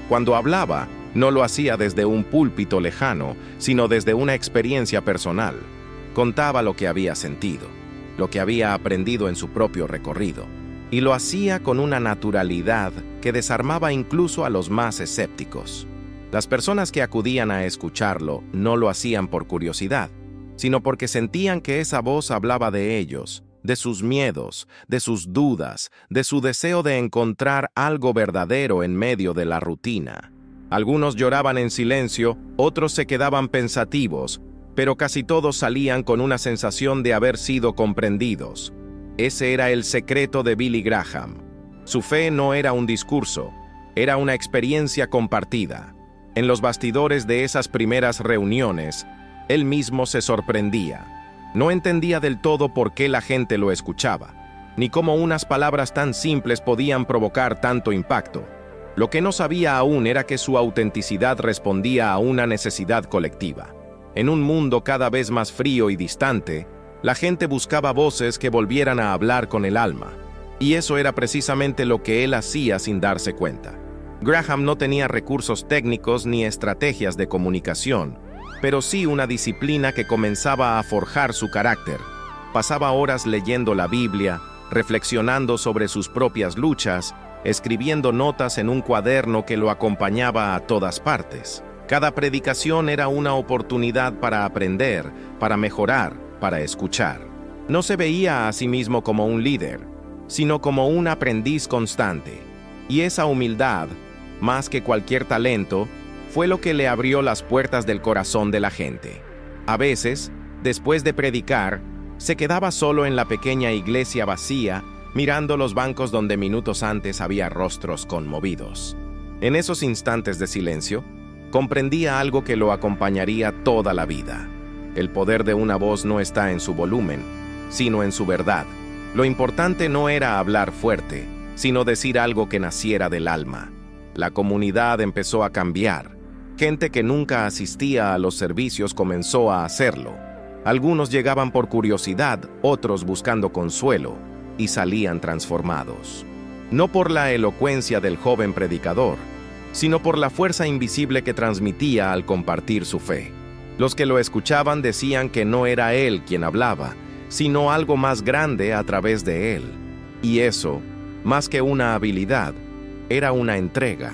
Cuando hablaba, no lo hacía desde un púlpito lejano, sino desde una experiencia personal. Contaba lo que había sentido, lo que había aprendido en su propio recorrido, y lo hacía con una naturalidad que desarmaba incluso a los más escépticos. Las personas que acudían a escucharlo no lo hacían por curiosidad, sino porque sentían que esa voz hablaba de ellos, de sus miedos, de sus dudas, de su deseo de encontrar algo verdadero en medio de la rutina. Algunos lloraban en silencio, otros se quedaban pensativos, pero casi todos salían con una sensación de haber sido comprendidos. Ese era el secreto de Billy Graham. Su fe no era un discurso, era una experiencia compartida. En los bastidores de esas primeras reuniones, él mismo se sorprendía. No entendía del todo por qué la gente lo escuchaba, ni cómo unas palabras tan simples podían provocar tanto impacto. Lo que no sabía aún era que su autenticidad respondía a una necesidad colectiva. En un mundo cada vez más frío y distante, la gente buscaba voces que volvieran a hablar con el alma. Y eso era precisamente lo que él hacía sin darse cuenta. Graham no tenía recursos técnicos ni estrategias de comunicación, pero sí una disciplina que comenzaba a forjar su carácter. Pasaba horas leyendo la Biblia, reflexionando sobre sus propias luchas, escribiendo notas en un cuaderno que lo acompañaba a todas partes. Cada predicación era una oportunidad para aprender, para mejorar, para escuchar. No se veía a sí mismo como un líder, sino como un aprendiz constante. Y esa humildad, más que cualquier talento, fue lo que le abrió las puertas del corazón de la gente. A veces, después de predicar, se quedaba solo en la pequeña iglesia vacía, mirando los bancos donde minutos antes había rostros conmovidos. En esos instantes de silencio, comprendía algo que lo acompañaría toda la vida. El poder de una voz no está en su volumen, sino en su verdad. Lo importante no era hablar fuerte, sino decir algo que naciera del alma. La comunidad empezó a cambiar. Gente que nunca asistía a los servicios comenzó a hacerlo. Algunos llegaban por curiosidad, otros buscando consuelo, y salían transformados. No por la elocuencia del joven predicador, sino por la fuerza invisible que transmitía al compartir su fe. Los que lo escuchaban decían que no era él quien hablaba, sino algo más grande a través de él. Y eso, más que una habilidad, era una entrega.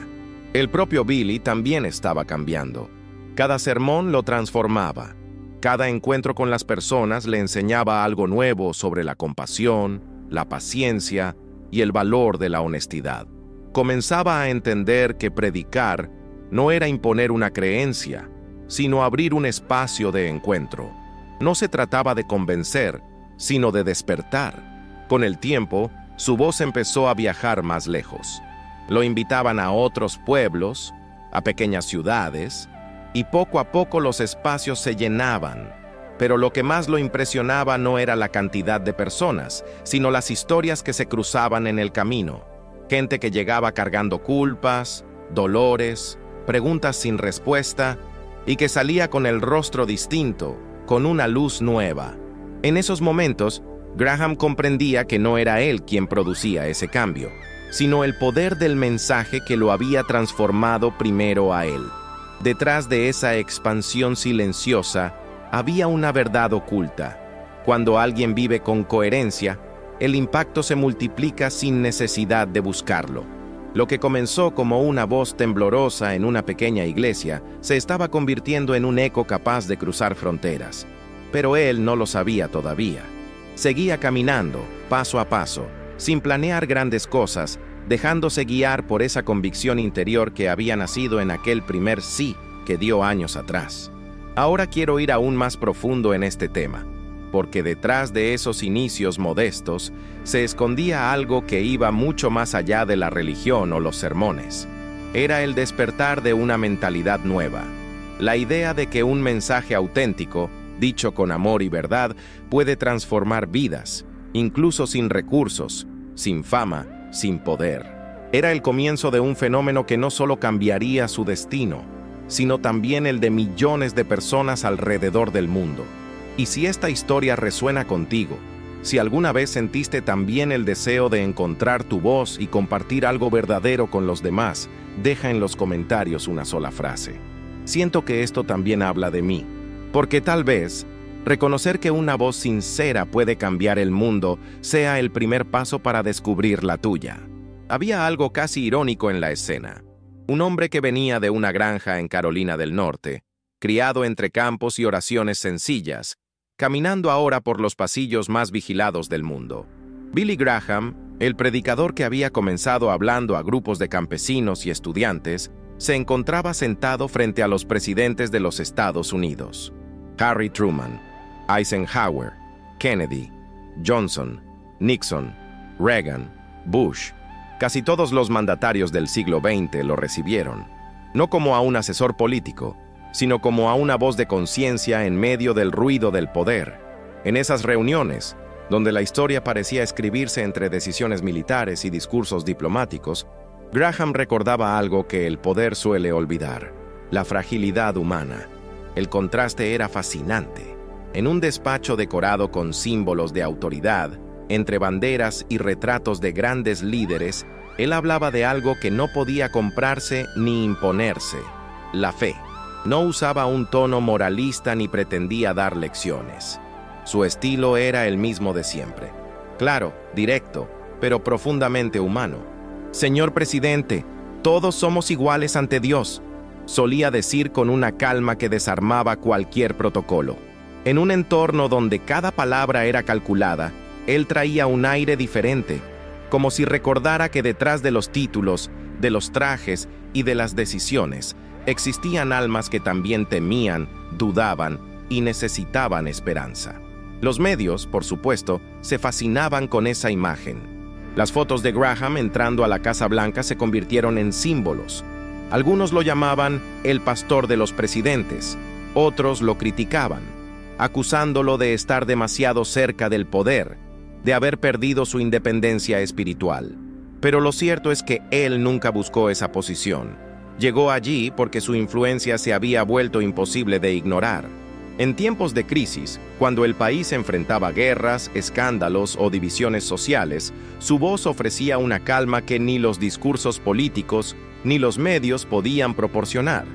El propio Billy también estaba cambiando. Cada sermón lo transformaba. Cada encuentro con las personas le enseñaba algo nuevo sobre la compasión, la paciencia y el valor de la honestidad. Comenzaba a entender que predicar no era imponer una creencia, sino abrir un espacio de encuentro. No se trataba de convencer, sino de despertar. Con el tiempo, su voz empezó a viajar más lejos. Lo invitaban a otros pueblos, a pequeñas ciudades, y poco a poco los espacios se llenaban. Pero lo que más lo impresionaba no era la cantidad de personas, sino las historias que se cruzaban en el camino. Gente que llegaba cargando culpas, dolores, preguntas sin respuesta, y que salía con el rostro distinto, con una luz nueva. En esos momentos, Graham comprendía que no era él quien producía ese cambio, sino el poder del mensaje que lo había transformado primero a él. Detrás de esa expansión silenciosa había una verdad oculta. Cuando alguien vive con coherencia, el impacto se multiplica sin necesidad de buscarlo. Lo que comenzó como una voz temblorosa en una pequeña iglesia se estaba convirtiendo en un eco capaz de cruzar fronteras. Pero él no lo sabía todavía. Seguía caminando, paso a paso, sin planear grandes cosas, dejándose guiar por esa convicción interior que había nacido en aquel primer sí que dio años atrás. Ahora quiero ir aún más profundo en este tema, porque detrás de esos inicios modestos se escondía algo que iba mucho más allá de la religión o los sermones. Era el despertar de una mentalidad nueva, la idea de que un mensaje auténtico, dicho con amor y verdad, puede transformar vidas, incluso sin recursos, sin fama, sin poder. Era el comienzo de un fenómeno que no solo cambiaría su destino, sino también el de millones de personas alrededor del mundo. Y si esta historia resuena contigo, si alguna vez sentiste también el deseo de encontrar tu voz y compartir algo verdadero con los demás, deja en los comentarios una sola frase. Siento que esto también habla de mí, porque tal vez reconocer que una voz sincera puede cambiar el mundo sea el primer paso para descubrir la tuya. Había algo casi irónico en la escena. Un hombre que venía de una granja en Carolina del Norte, criado entre campos y oraciones sencillas, caminando ahora por los pasillos más vigilados del mundo. Billy Graham, el predicador que había comenzado hablando a grupos de campesinos y estudiantes, se encontraba sentado frente a los presidentes de los Estados Unidos. Harry Truman, Eisenhower, Kennedy, Johnson, Nixon, Reagan, Bush. Casi todos los mandatarios del siglo XX lo recibieron, no como a un asesor político, sino como a una voz de conciencia en medio del ruido del poder. En esas reuniones, donde la historia parecía escribirse entre decisiones militares y discursos diplomáticos, Graham recordaba algo que el poder suele olvidar: la fragilidad humana. El contraste era fascinante. En un despacho decorado con símbolos de autoridad, entre banderas y retratos de grandes líderes, Él hablaba de algo que no podía comprarse ni imponerse: la fe. No usaba un tono moralista ni pretendía dar lecciones. Su estilo era el mismo de siempre. Claro, directo, pero profundamente humano. «Señor presidente, todos somos iguales ante Dios», solía decir con una calma que desarmaba cualquier protocolo. En un entorno donde cada palabra era calculada, él traía un aire diferente, como si recordara que detrás de los títulos, de los trajes y de las decisiones, existían almas que también temían, dudaban y necesitaban esperanza. Los medios, por supuesto, se fascinaban con esa imagen. Las fotos de Graham entrando a la Casa Blanca se convirtieron en símbolos. Algunos lo llamaban el pastor de los presidentes, otros lo criticaban, acusándolo de estar demasiado cerca del poder, de haber perdido su independencia espiritual. Pero lo cierto es que él nunca buscó esa posición. Llegó allí porque su influencia se había vuelto imposible de ignorar. En tiempos de crisis, cuando el país enfrentaba guerras, escándalos o divisiones sociales, su voz ofrecía una calma que ni los discursos políticos ni los medios podían proporcionar.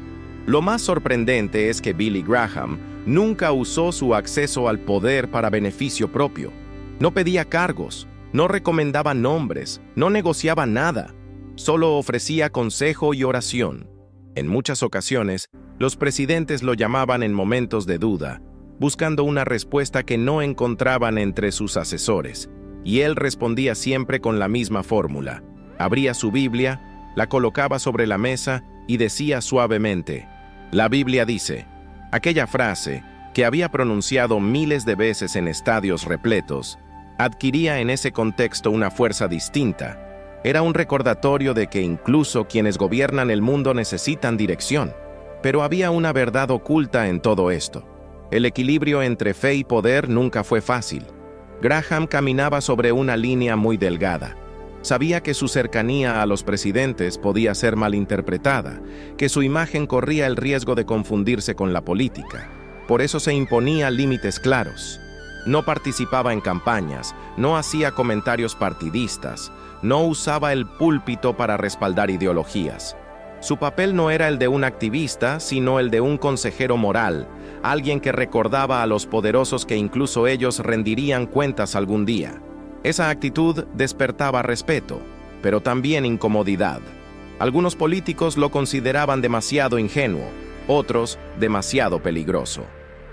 Lo más sorprendente es que Billy Graham nunca usó su acceso al poder para beneficio propio. No pedía cargos, no recomendaba nombres, no negociaba nada. Solo ofrecía consejo y oración. En muchas ocasiones, los presidentes lo llamaban en momentos de duda, buscando una respuesta que no encontraban entre sus asesores, y él respondía siempre con la misma fórmula. Abría su Biblia, la colocaba sobre la mesa y decía suavemente: «La Biblia dice». Aquella frase, que había pronunciado miles de veces en estadios repletos, adquiría en ese contexto una fuerza distinta. Era un recordatorio de que incluso quienes gobiernan el mundo necesitan dirección. Pero había una verdad oculta en todo esto. El equilibrio entre fe y poder nunca fue fácil. Graham caminaba sobre una línea muy delgada. Sabía que su cercanía a los presidentes podía ser malinterpretada, que su imagen corría el riesgo de confundirse con la política. Por eso se imponía límites claros. No participaba en campañas, no hacía comentarios partidistas, no usaba el púlpito para respaldar ideologías. Su papel no era el de un activista, sino el de un consejero moral, alguien que recordaba a los poderosos que incluso ellos rendirían cuentas algún día. Esa actitud despertaba respeto, pero también incomodidad. Algunos políticos lo consideraban demasiado ingenuo, otros demasiado peligroso.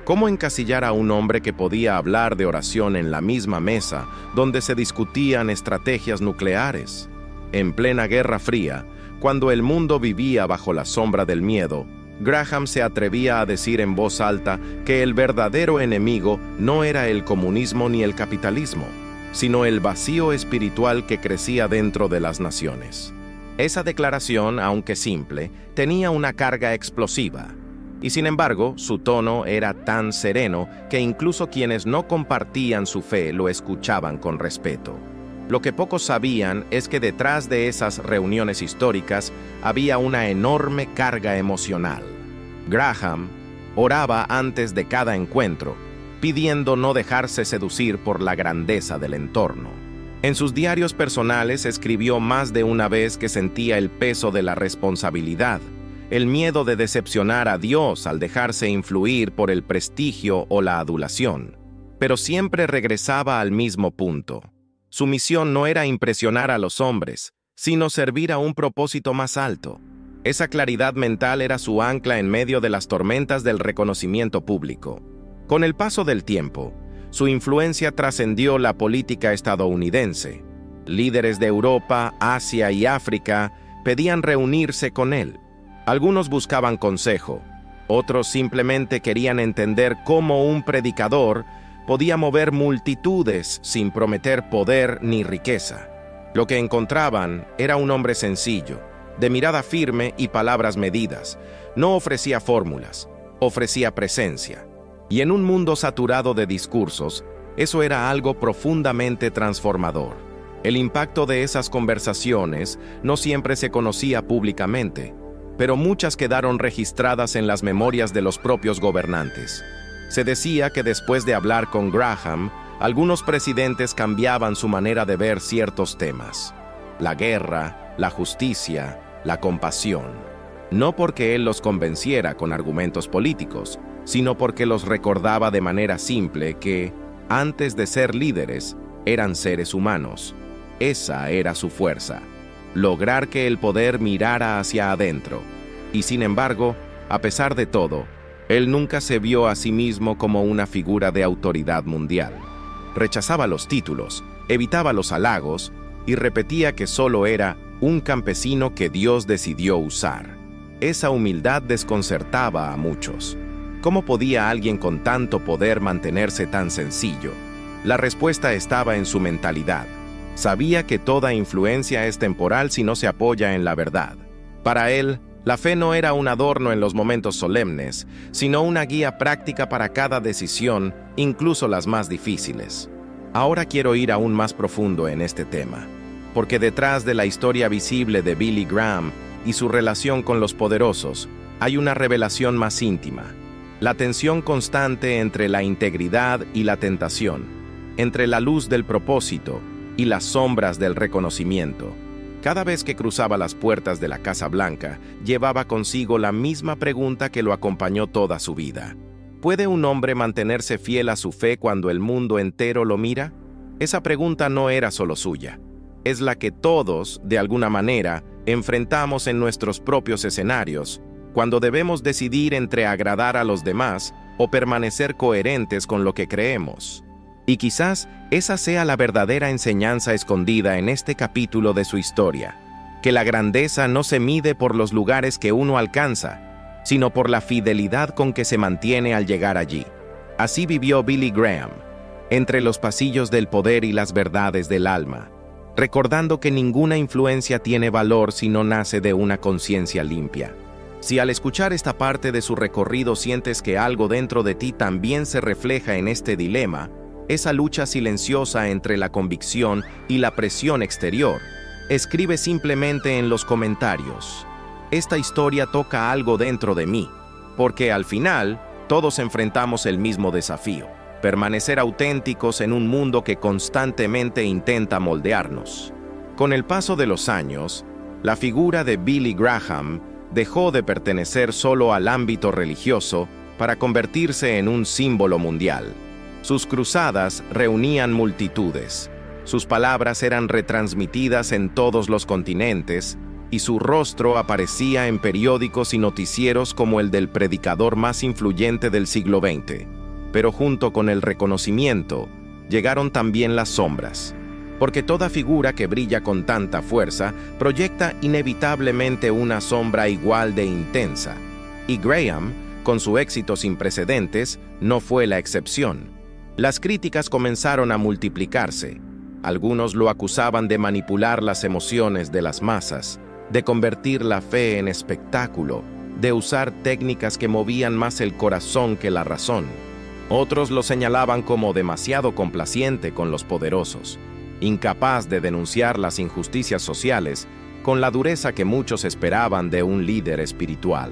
¿Cómo encasillar a un hombre que podía hablar de oración en la misma mesa donde se discutían estrategias nucleares? En plena Guerra Fría, cuando el mundo vivía bajo la sombra del miedo, Graham se atrevía a decir en voz alta que el verdadero enemigo no era el comunismo ni el capitalismo, sino el vacío espiritual que crecía dentro de las naciones. Esa declaración, aunque simple, tenía una carga explosiva. Y sin embargo, su tono era tan sereno que incluso quienes no compartían su fe lo escuchaban con respeto. Lo que pocos sabían es que detrás de esas reuniones históricas había una enorme carga emocional. Graham oraba antes de cada encuentro, pidiendo no dejarse seducir por la grandeza del entorno. En sus diarios personales escribió más de una vez que sentía el peso de la responsabilidad, el miedo de decepcionar a Dios al dejarse influir por el prestigio o la adulación. Pero siempre regresaba al mismo punto. Su misión no era impresionar a los hombres, sino servir a un propósito más alto. Esa claridad mental era su ancla en medio de las tormentas del reconocimiento público. Con el paso del tiempo, su influencia trascendió la política estadounidense. Líderes de Europa, Asia y África pedían reunirse con él. Algunos buscaban consejo, otros simplemente querían entender cómo un predicador podía mover multitudes sin prometer poder ni riqueza. Lo que encontraban era un hombre sencillo, de mirada firme y palabras medidas. No ofrecía fórmulas, ofrecía presencia. Y en un mundo saturado de discursos, eso era algo profundamente transformador. El impacto de esas conversaciones no siempre se conocía públicamente, pero muchas quedaron registradas en las memorias de los propios gobernantes. Se decía que después de hablar con Graham, algunos presidentes cambiaban su manera de ver ciertos temas: la guerra, la justicia, la compasión. No porque él los convenciera con argumentos políticos, sino porque los recordaba de manera simple que, antes de ser líderes, eran seres humanos. Esa era su fuerza, lograr que el poder mirara hacia adentro. Y sin embargo, a pesar de todo, él nunca se vio a sí mismo como una figura de autoridad mundial. Rechazaba los títulos, evitaba los halagos y repetía que solo era un campesino que Dios decidió usar. Esa humildad desconcertaba a muchos. ¿Cómo podía alguien con tanto poder mantenerse tan sencillo? La respuesta estaba en su mentalidad. Sabía que toda influencia es temporal si no se apoya en la verdad. Para él, la fe no era un adorno en los momentos solemnes, sino una guía práctica para cada decisión, incluso las más difíciles. Ahora quiero ir aún más profundo en este tema, porque detrás de la historia visible de Billy Graham y su relación con los poderosos, hay una revelación más íntima. La tensión constante entre la integridad y la tentación, entre la luz del propósito y las sombras del reconocimiento. Cada vez que cruzaba las puertas de la Casa Blanca, llevaba consigo la misma pregunta que lo acompañó toda su vida. ¿Puede un hombre mantenerse fiel a su fe cuando el mundo entero lo mira? Esa pregunta no era solo suya. Es la que todos, de alguna manera, enfrentamos en nuestros propios escenarios, cuando debemos decidir entre agradar a los demás o permanecer coherentes con lo que creemos. Y quizás esa sea la verdadera enseñanza escondida en este capítulo de su historia, que la grandeza no se mide por los lugares que uno alcanza, sino por la fidelidad con que se mantiene al llegar allí. Así vivió Billy Graham, entre los pasillos del poder y las verdades del alma, recordando que ninguna influencia tiene valor si no nace de una conciencia limpia. Si al escuchar esta parte de su recorrido sientes que algo dentro de ti también se refleja en este dilema, esa lucha silenciosa entre la convicción y la presión exterior, escribe simplemente en los comentarios: esta historia toca algo dentro de mí, porque al final todos enfrentamos el mismo desafío: permanecer auténticos en un mundo que constantemente intenta moldearnos. Con el paso de los años, la figura de Billy Graham dejó de pertenecer solo al ámbito religioso para convertirse en un símbolo mundial. Sus cruzadas reunían multitudes, sus palabras eran retransmitidas en todos los continentes y su rostro aparecía en periódicos y noticieros como el del predicador más influyente del siglo XX. Pero junto con el reconocimiento, llegaron también las sombras, porque toda figura que brilla con tanta fuerza proyecta inevitablemente una sombra igual de intensa, y Graham, con su éxito sin precedentes, no fue la excepción. Las críticas comenzaron a multiplicarse. Algunos lo acusaban de manipular las emociones de las masas, de convertir la fe en espectáculo, de usar técnicas que movían más el corazón que la razón. Otros lo señalaban como demasiado complaciente con los poderosos, incapaz de denunciar las injusticias sociales con la dureza que muchos esperaban de un líder espiritual.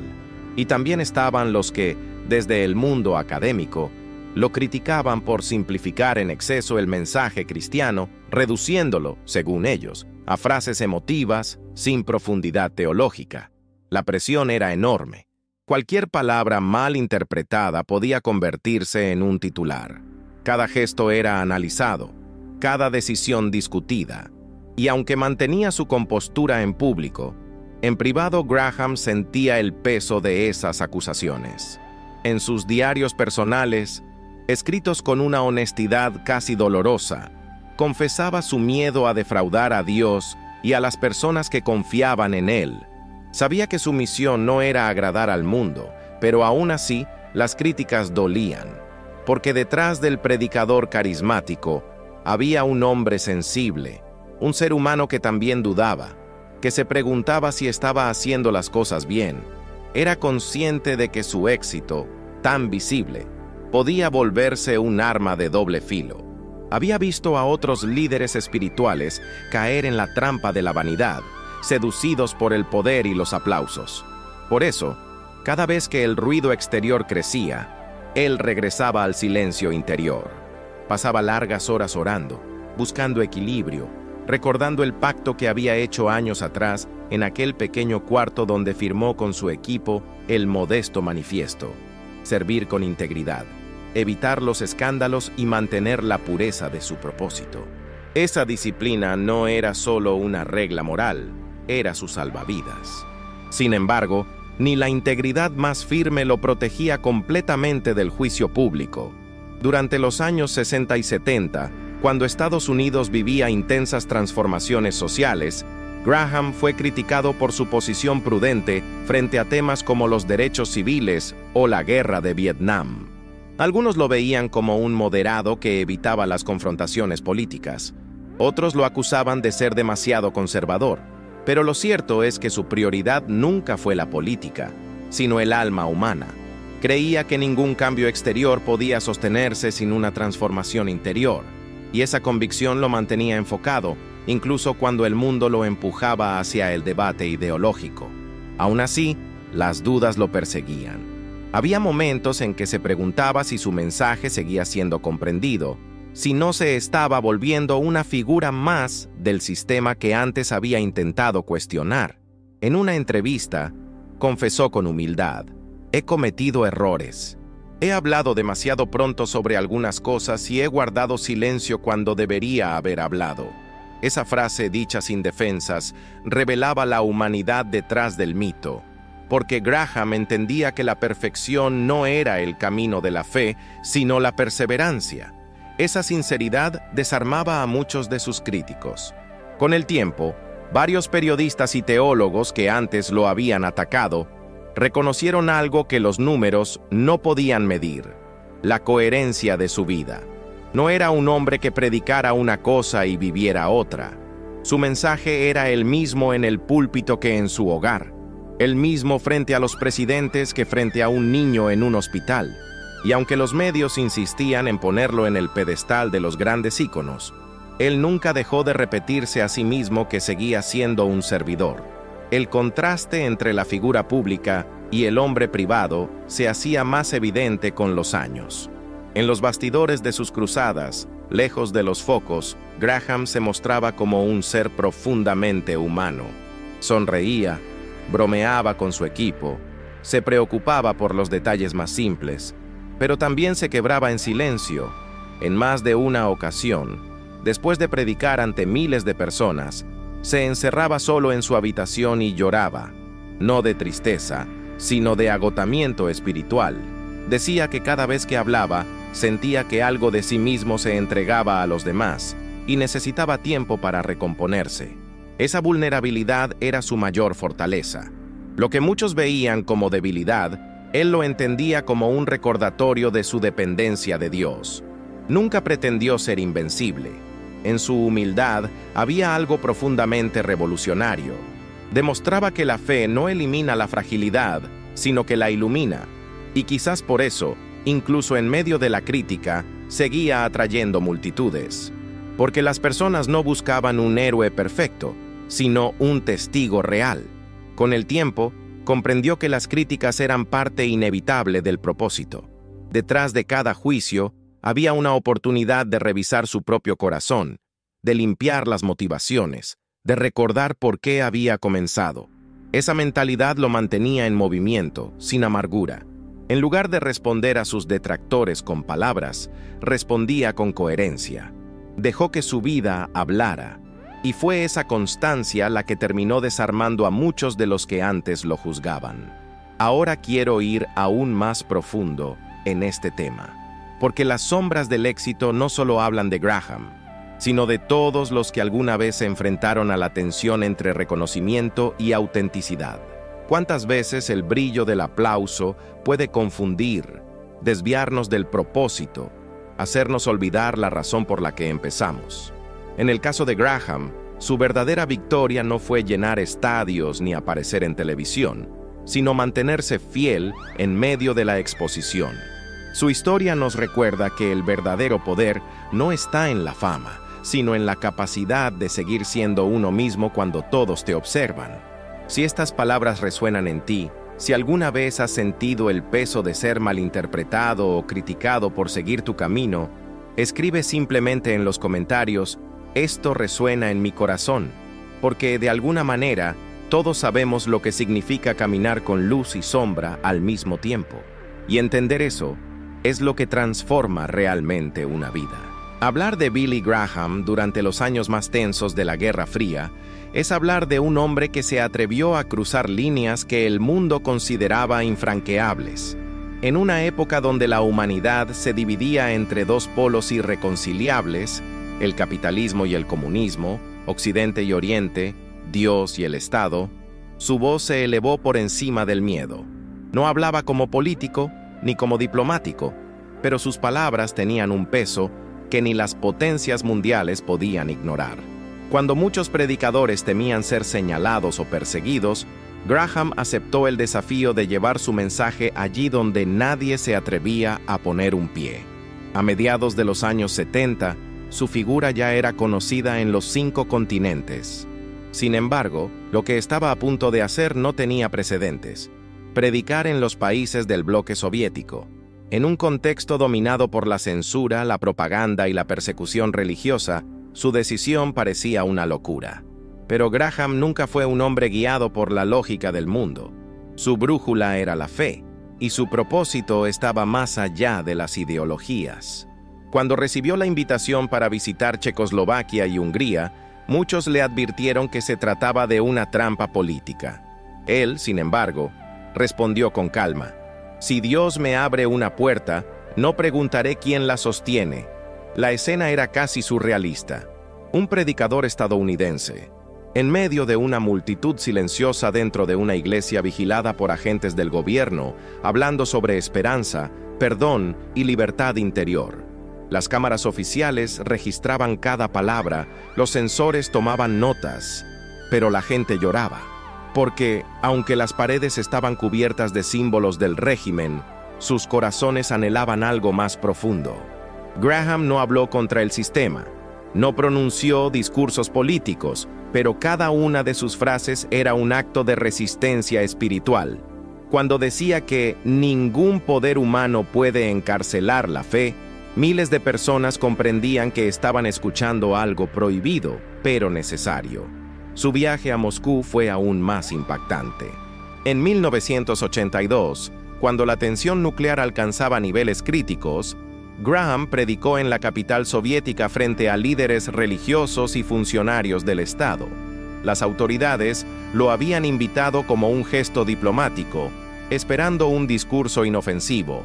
Y también estaban los que, desde el mundo académico, lo criticaban por simplificar en exceso el mensaje cristiano, reduciéndolo, según ellos, a frases emotivas sin profundidad teológica. La presión era enorme. Cualquier palabra mal interpretada podía convertirse en un titular. Cada gesto era analizado, cada decisión discutida. Y aunque mantenía su compostura en público, en privado Graham sentía el peso de esas acusaciones. En sus diarios personales, escritos con una honestidad casi dolorosa, confesaba su miedo a defraudar a Dios y a las personas que confiaban en él. Sabía que su misión no era agradar al mundo, pero aún así las críticas dolían, porque detrás del predicador carismático había un hombre sensible, un ser humano que también dudaba, que se preguntaba si estaba haciendo las cosas bien. Era consciente de que su éxito, tan visible, podía volverse un arma de doble filo. Había visto a otros líderes espirituales caer en la trampa de la vanidad, seducidos por el poder y los aplausos. Por eso, cada vez que el ruido exterior crecía, él regresaba al silencio interior. Pasaba largas horas orando, buscando equilibrio, recordando el pacto que había hecho años atrás en aquel pequeño cuarto donde firmó con su equipo el modesto manifiesto: servir con integridad, evitar los escándalos y mantener la pureza de su propósito. Esa disciplina no era solo una regla moral, era su salvavidas. Sin embargo, ni la integridad más firme lo protegía completamente del juicio público. Durante los años 60 y 70, cuando Estados Unidos vivía intensas transformaciones sociales, Graham fue criticado por su posición prudente frente a temas como los derechos civiles o la guerra de Vietnam. Algunos lo veían como un moderado que evitaba las confrontaciones políticas. Otros lo acusaban de ser demasiado conservador. Pero lo cierto es que su prioridad nunca fue la política, sino el alma humana. Creía que ningún cambio exterior podía sostenerse sin una transformación interior, y esa convicción lo mantenía enfocado, incluso cuando el mundo lo empujaba hacia el debate ideológico. Aún así, las dudas lo perseguían. Había momentos en que se preguntaba si su mensaje seguía siendo comprendido, si no se estaba volviendo una figura más del sistema que antes había intentado cuestionar. En una entrevista, confesó con humildad: «He cometido errores. He hablado demasiado pronto sobre algunas cosas y he guardado silencio cuando debería haber hablado». Esa frase, dicha sin defensas, revelaba la humanidad detrás del mito, porque Graham entendía que la perfección no era el camino de la fe, sino la perseverancia. Esa sinceridad desarmaba a muchos de sus críticos. Con el tiempo, varios periodistas y teólogos que antes lo habían atacado reconocieron algo que los números no podían medir: la coherencia de su vida. No era un hombre que predicara una cosa y viviera otra. Su mensaje era el mismo en el púlpito que en su hogar, el mismo frente a los presidentes que frente a un niño en un hospital. Y aunque los medios insistían en ponerlo en el pedestal de los grandes íconos, él nunca dejó de repetirse a sí mismo que seguía siendo un servidor. El contraste entre la figura pública y el hombre privado se hacía más evidente con los años. En los bastidores de sus cruzadas, lejos de los focos, Graham se mostraba como un ser profundamente humano. Sonreía, bromeaba con su equipo, se preocupaba por los detalles más simples, pero también se quebraba en silencio. En más de una ocasión, después de predicar ante miles de personas, se encerraba solo en su habitación y lloraba, no de tristeza, sino de agotamiento espiritual. Decía que cada vez que hablaba, sentía que algo de sí mismo se entregaba a los demás y necesitaba tiempo para recomponerse. Esa vulnerabilidad era su mayor fortaleza. Lo que muchos veían como debilidad, él lo entendía como un recordatorio de su dependencia de Dios. Nunca pretendió ser invencible. En su humildad había algo profundamente revolucionario. Demostraba que la fe no elimina la fragilidad, sino que la ilumina. Y quizás por eso, incluso en medio de la crítica, seguía atrayendo multitudes. Porque las personas no buscaban un héroe perfecto, sino un testigo real. Con el tiempo, comprendió que las críticas eran parte inevitable del propósito. Detrás de cada juicio, había una oportunidad de revisar su propio corazón, de limpiar las motivaciones, de recordar por qué había comenzado. Esa mentalidad lo mantenía en movimiento, sin amargura. En lugar de responder a sus detractores con palabras, respondía con coherencia. Dejó que su vida hablara, y fue esa constancia la que terminó desarmando a muchos de los que antes lo juzgaban. Ahora quiero ir aún más profundo en este tema, porque las sombras del éxito no solo hablan de Graham, sino de todos los que alguna vez se enfrentaron a la tensión entre reconocimiento y autenticidad. ¿Cuántas veces el brillo del aplauso puede confundir, desviarnos del propósito, hacernos olvidar la razón por la que empezamos? En el caso de Graham, su verdadera victoria no fue llenar estadios ni aparecer en televisión, sino mantenerse fiel en medio de la exposición. Su historia nos recuerda que el verdadero poder no está en la fama, sino en la capacidad de seguir siendo uno mismo cuando todos te observan. Si estas palabras resuenan en ti, si alguna vez has sentido el peso de ser malinterpretado o criticado por seguir tu camino, escribe simplemente en los comentarios: Esto resuena en mi corazón, porque de alguna manera todos sabemos lo que significa caminar con luz y sombra al mismo tiempo. Y entender eso es lo que transforma realmente una vida. Hablar de Billy Graham durante los años más tensos de la Guerra Fría es hablar de un hombre que se atrevió a cruzar líneas que el mundo consideraba infranqueables. En una época donde la humanidad se dividía entre dos polos irreconciliables, el capitalismo y el comunismo, Occidente y Oriente, Dios y el Estado, su voz se elevó por encima del miedo. No hablaba como político ni como diplomático, pero sus palabras tenían un peso que ni las potencias mundiales podían ignorar. Cuando muchos predicadores temían ser señalados o perseguidos, Graham aceptó el desafío de llevar su mensaje allí donde nadie se atrevía a poner un pie. A mediados de los años 70, su figura ya era conocida en los 5 continentes. Sin embargo, lo que estaba a punto de hacer no tenía precedentes: predicar en los países del bloque soviético. En un contexto dominado por la censura, la propaganda y la persecución religiosa, su decisión parecía una locura. Pero Graham nunca fue un hombre guiado por la lógica del mundo. Su brújula era la fe, y su propósito estaba más allá de las ideologías. Cuando recibió la invitación para visitar Checoslovaquia y Hungría, muchos le advirtieron que se trataba de una trampa política. Él, sin embargo, respondió con calma: «Si Dios me abre una puerta, no preguntaré quién la sostiene». La escena era casi surrealista. Un predicador estadounidense, en medio de una multitud silenciosa dentro de una iglesia vigilada por agentes del gobierno, hablando sobre esperanza, perdón y libertad interior. Las cámaras oficiales registraban cada palabra, los sensores tomaban notas, pero la gente lloraba, porque, aunque las paredes estaban cubiertas de símbolos del régimen, sus corazones anhelaban algo más profundo. Graham no habló contra el sistema, no pronunció discursos políticos, pero cada una de sus frases era un acto de resistencia espiritual. Cuando decía que ningún poder humano puede encarcelar la fe, miles de personas comprendían que estaban escuchando algo prohibido, pero necesario. Su viaje a Moscú fue aún más impactante. En 1982, cuando la tensión nuclear alcanzaba niveles críticos, Graham predicó en la capital soviética frente a líderes religiosos y funcionarios del Estado. Las autoridades lo habían invitado como un gesto diplomático, esperando un discurso inofensivo,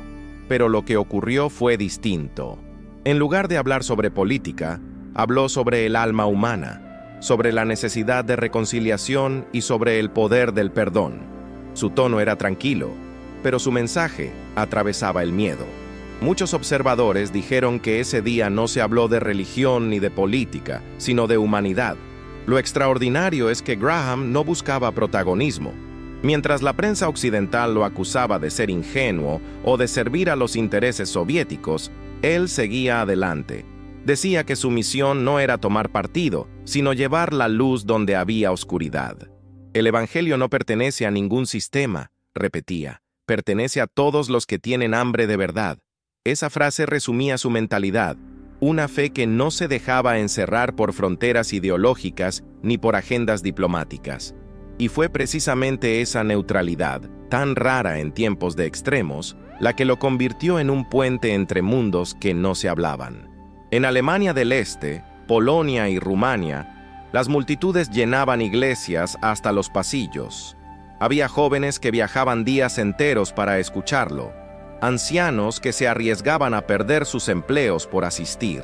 pero lo que ocurrió fue distinto. En lugar de hablar sobre política, habló sobre el alma humana, sobre la necesidad de reconciliación y sobre el poder del perdón. Su tono era tranquilo, pero su mensaje atravesaba el miedo. Muchos observadores dijeron que ese día no se habló de religión ni de política, sino de humanidad. Lo extraordinario es que Graham no buscaba protagonismo. Mientras la prensa occidental lo acusaba de ser ingenuo o de servir a los intereses soviéticos, él seguía adelante. Decía que su misión no era tomar partido, sino llevar la luz donde había oscuridad. El Evangelio no pertenece a ningún sistema, repetía, pertenece a todos los que tienen hambre de verdad. Esa frase resumía su mentalidad, una fe que no se dejaba encerrar por fronteras ideológicas ni por agendas diplomáticas. Y fue precisamente esa neutralidad, tan rara en tiempos de extremos, la que lo convirtió en un puente entre mundos que no se hablaban. En Alemania del Este, Polonia y Rumania, las multitudes llenaban iglesias hasta los pasillos. Había jóvenes que viajaban días enteros para escucharlo, ancianos que se arriesgaban a perder sus empleos por asistir.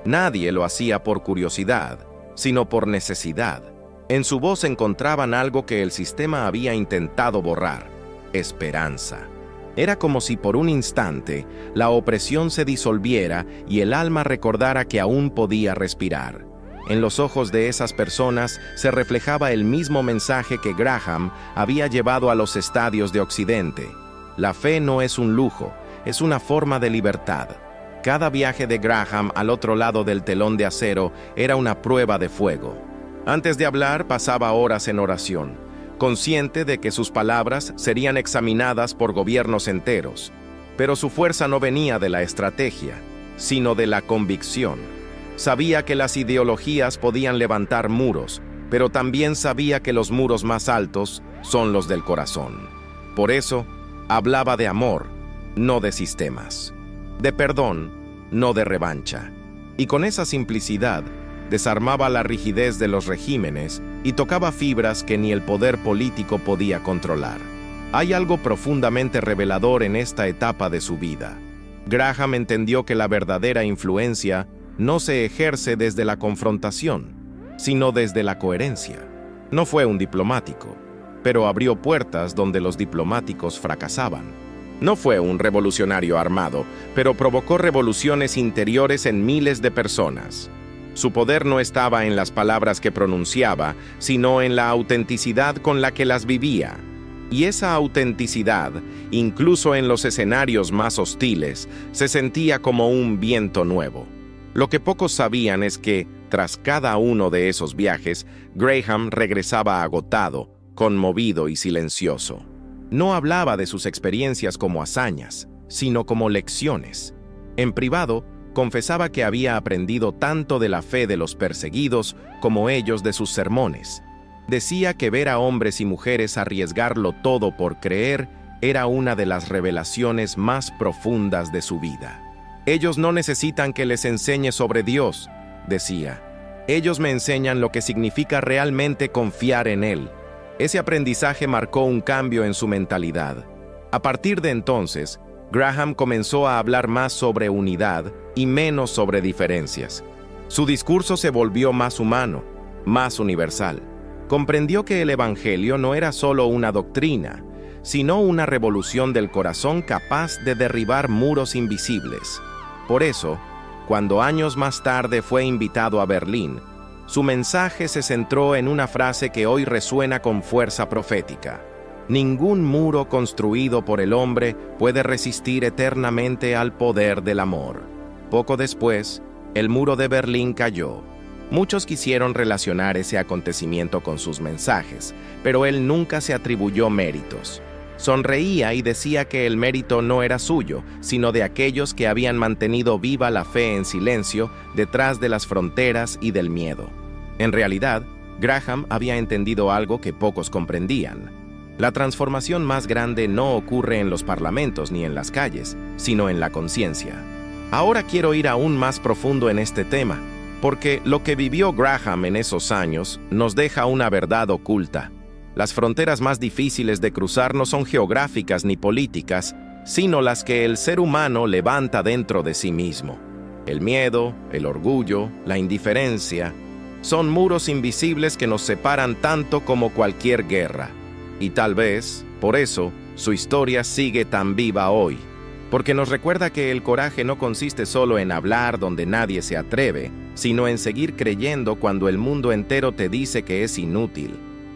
Nadie lo hacía por curiosidad, sino por necesidad. En su voz encontraban algo que el sistema había intentado borrar: esperanza. Era como si por un instante la opresión se disolviera y el alma recordara que aún podía respirar. En los ojos de esas personas se reflejaba el mismo mensaje que Graham había llevado a los estadios de Occidente. La fe no es un lujo, es una forma de libertad. Cada viaje de Graham al otro lado del telón de acero era una prueba de fuego. Antes de hablar, pasaba horas en oración, consciente de que sus palabras serían examinadas por gobiernos enteros. Pero su fuerza no venía de la estrategia, sino de la convicción. Sabía que las ideologías podían levantar muros, pero también sabía que los muros más altos son los del corazón. Por eso, hablaba de amor, no de sistemas, de perdón, no de revancha. Y con esa simplicidad, desarmaba la rigidez de los regímenes y tocaba fibras que ni el poder político podía controlar. Hay algo profundamente revelador en esta etapa de su vida. Graham entendió que la verdadera influencia no se ejerce desde la confrontación, sino desde la coherencia. No fue un diplomático, pero abrió puertas donde los diplomáticos fracasaban. No fue un revolucionario armado, pero provocó revoluciones interiores en miles de personas. Su poder no estaba en las palabras que pronunciaba, sino en la autenticidad con la que las vivía. Y esa autenticidad, incluso en los escenarios más hostiles, se sentía como un viento nuevo. Lo que pocos sabían es que, tras cada uno de esos viajes, Graham regresaba agotado, conmovido y silencioso. No hablaba de sus experiencias como hazañas, sino como lecciones. En privado, confesaba que había aprendido tanto de la fe de los perseguidos como ellos de sus sermones. Decía que ver a hombres y mujeres arriesgarlo todo por creer era una de las revelaciones más profundas de su vida. Ellos no necesitan que les enseñe sobre Dios, decía. Ellos me enseñan lo que significa realmente confiar en Él. Ese aprendizaje marcó un cambio en su mentalidad. A partir de entonces, Graham comenzó a hablar más sobre unidad y menos sobre diferencias. Su discurso se volvió más humano, más universal. Comprendió que el Evangelio no era solo una doctrina, sino una revolución del corazón capaz de derribar muros invisibles. Por eso, cuando años más tarde fue invitado a Berlín, su mensaje se centró en una frase que hoy resuena con fuerza profética. Ningún muro construido por el hombre puede resistir eternamente al poder del amor. Poco después, el muro de Berlín cayó. Muchos quisieron relacionar ese acontecimiento con sus mensajes, pero él nunca se atribuyó méritos. Sonreía y decía que el mérito no era suyo, sino de aquellos que habían mantenido viva la fe en silencio detrás de las fronteras y del miedo. En realidad, Graham había entendido algo que pocos comprendían. La transformación más grande no ocurre en los parlamentos ni en las calles, sino en la conciencia. Ahora quiero ir aún más profundo en este tema, porque lo que vivió Graham en esos años nos deja una verdad oculta. Las fronteras más difíciles de cruzar no son geográficas ni políticas, sino las que el ser humano levanta dentro de sí mismo. El miedo, el orgullo, la indiferencia, son muros invisibles que nos separan tanto como cualquier guerra. Y tal vez, por eso, su historia sigue tan viva hoy, porque nos recuerda que el coraje no consiste solo en hablar donde nadie se atreve, sino en seguir creyendo cuando el mundo entero te dice que es inútil.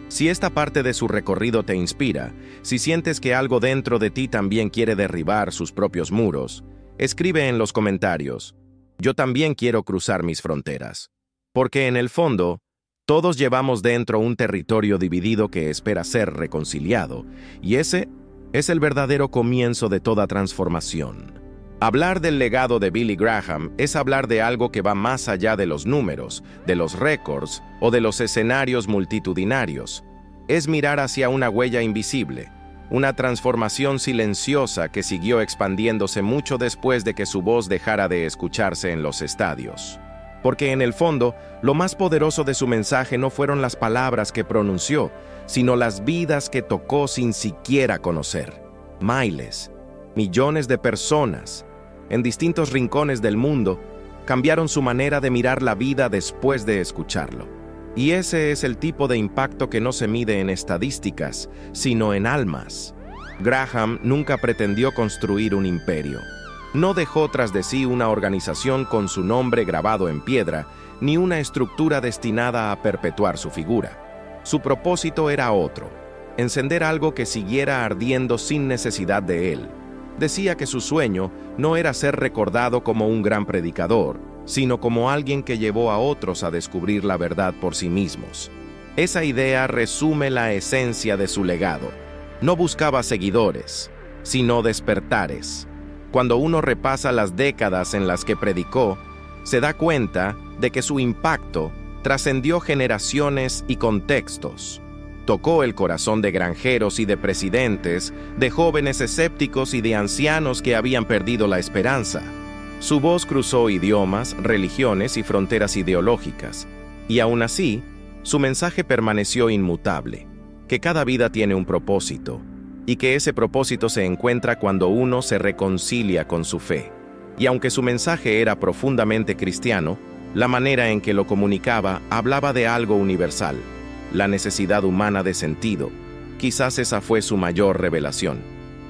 Si esta parte de su recorrido te inspira, si sientes que algo dentro de ti también quiere derribar sus propios muros, escribe en los comentarios: yo también quiero cruzar mis fronteras. Porque en el fondo, todos llevamos dentro un territorio dividido que espera ser reconciliado, y ese es el verdadero comienzo de toda transformación. Hablar del legado de Billy Graham es hablar de algo que va más allá de los números, de los récords o de los escenarios multitudinarios. Es mirar hacia una huella invisible, una transformación silenciosa que siguió expandiéndose mucho después de que su voz dejara de escucharse en los estadios. Porque en el fondo, lo más poderoso de su mensaje no fueron las palabras que pronunció, sino las vidas que tocó sin siquiera conocer. Miles, millones de personas, en distintos rincones del mundo, cambiaron su manera de mirar la vida después de escucharlo. Y ese es el tipo de impacto que no se mide en estadísticas, sino en almas. Graham nunca pretendió construir un imperio. No dejó tras de sí una organización con su nombre grabado en piedra, ni una estructura destinada a perpetuar su figura. Su propósito era otro: encender algo que siguiera ardiendo sin necesidad de él. Decía que su sueño no era ser recordado como un gran predicador, sino como alguien que llevó a otros a descubrir la verdad por sí mismos. Esa idea resume la esencia de su legado. No buscaba seguidores, sino despertares. Cuando uno repasa las décadas en las que predicó, se da cuenta de que su impacto trascendió generaciones y contextos. Tocó el corazón de granjeros y de presidentes, de jóvenes escépticos y de ancianos que habían perdido la esperanza. Su voz cruzó idiomas, religiones y fronteras ideológicas, y aún así, su mensaje permaneció inmutable, que cada vida tiene un propósito, y que ese propósito se encuentra cuando uno se reconcilia con su fe. Y aunque su mensaje era profundamente cristiano, la manera en que lo comunicaba hablaba de algo universal, la necesidad humana de sentido. Quizás esa fue su mayor revelación.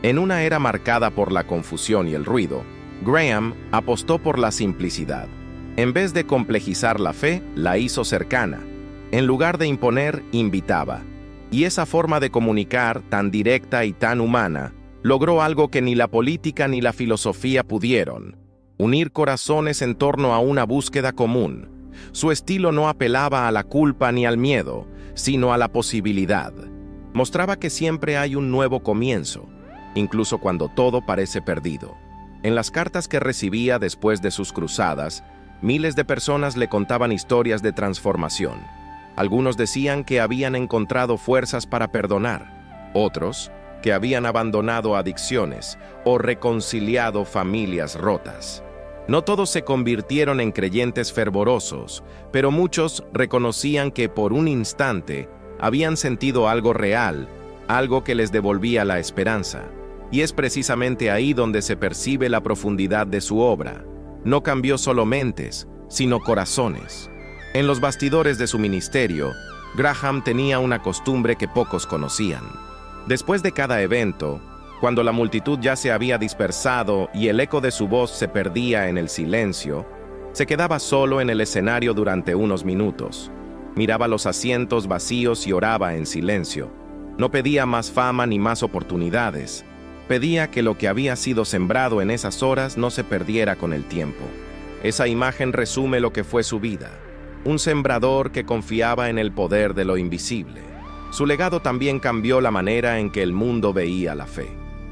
En una era marcada por la confusión y el ruido, Graham apostó por la simplicidad. En vez de complejizar la fe, la hizo cercana. En lugar de imponer, invitaba. Y esa forma de comunicar, tan directa y tan humana, logró algo que ni la política ni la filosofía pudieron: unir corazones en torno a una búsqueda común. Su estilo no apelaba a la culpa ni al miedo, sino a la posibilidad. Mostraba que siempre hay un nuevo comienzo, incluso cuando todo parece perdido. En las cartas que recibía después de sus cruzadas, miles de personas le contaban historias de transformación. Algunos decían que habían encontrado fuerzas para perdonar, otros que habían abandonado adicciones o reconciliado familias rotas. No todos se convirtieron en creyentes fervorosos, pero muchos reconocían que por un instante habían sentido algo real, algo que les devolvía la esperanza. Y es precisamente ahí donde se percibe la profundidad de su obra. No cambió solo mentes, sino corazones. En los bastidores de su ministerio, Graham tenía una costumbre que pocos conocían. Después de cada evento, cuando la multitud ya se había dispersado y el eco de su voz se perdía en el silencio, se quedaba solo en el escenario durante unos minutos. Miraba los asientos vacíos y oraba en silencio. No pedía más fama ni más oportunidades. Pedía que lo que había sido sembrado en esas horas no se perdiera con el tiempo. Esa imagen resume lo que fue su vida. Un sembrador que confiaba en el poder de lo invisible. Su legado también cambió la manera en que el mundo veía la fe.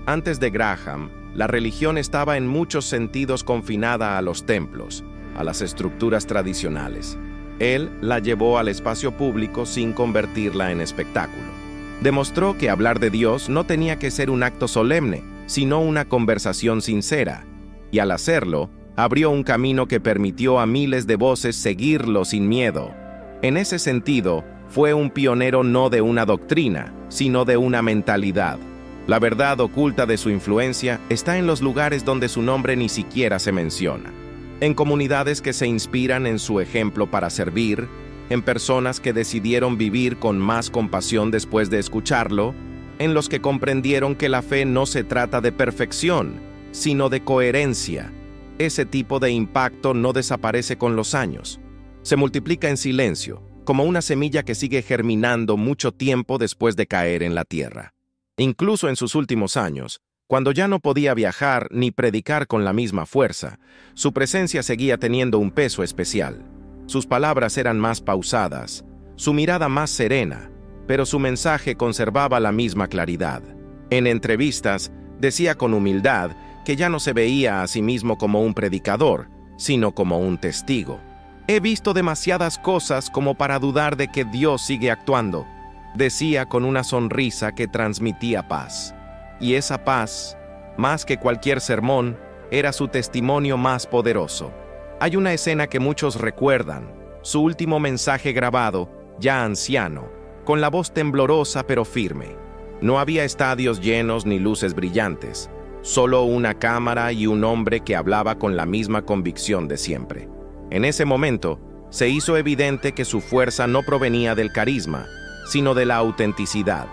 Antes de Graham, la religión estaba en muchos sentidos confinada a los templos, a las estructuras tradicionales. Él la llevó al espacio público sin convertirla en espectáculo. Demostró que hablar de Dios no tenía que ser un acto solemne, sino una conversación sincera, y al hacerlo, abrió un camino que permitió a miles de voces seguirlo sin miedo. En ese sentido, fue un pionero no de una doctrina, sino de una mentalidad. La verdad oculta de su influencia está en los lugares donde su nombre ni siquiera se menciona. En comunidades que se inspiran en su ejemplo para servir, en personas que decidieron vivir con más compasión después de escucharlo, en los que comprendieron que la fe no se trata de perfección, sino de coherencia. Ese tipo de impacto no desaparece con los años. Se multiplica en silencio, como una semilla que sigue germinando mucho tiempo después de caer en la tierra. Incluso en sus últimos años, cuando ya no podía viajar ni predicar con la misma fuerza, su presencia seguía teniendo un peso especial. Sus palabras eran más pausadas, su mirada más serena, pero su mensaje conservaba la misma claridad. En entrevistas, decía con humildad que ya no se veía a sí mismo como un predicador, sino como un testigo. He visto demasiadas cosas como para dudar de que Dios sigue actuando, decía con una sonrisa que transmitía paz. Y esa paz, más que cualquier sermón, era su testimonio más poderoso. Hay una escena que muchos recuerdan, su último mensaje grabado, ya anciano, con la voz temblorosa pero firme. No había estadios llenos ni luces brillantes, solo una cámara y un hombre que hablaba con la misma convicción de siempre. En ese momento, se hizo evidente que su fuerza no provenía del carisma, sino de la autenticidad.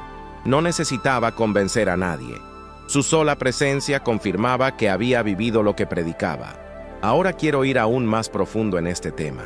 No necesitaba convencer a nadie. Su sola presencia confirmaba que había vivido lo que predicaba. Ahora quiero ir aún más profundo en este tema,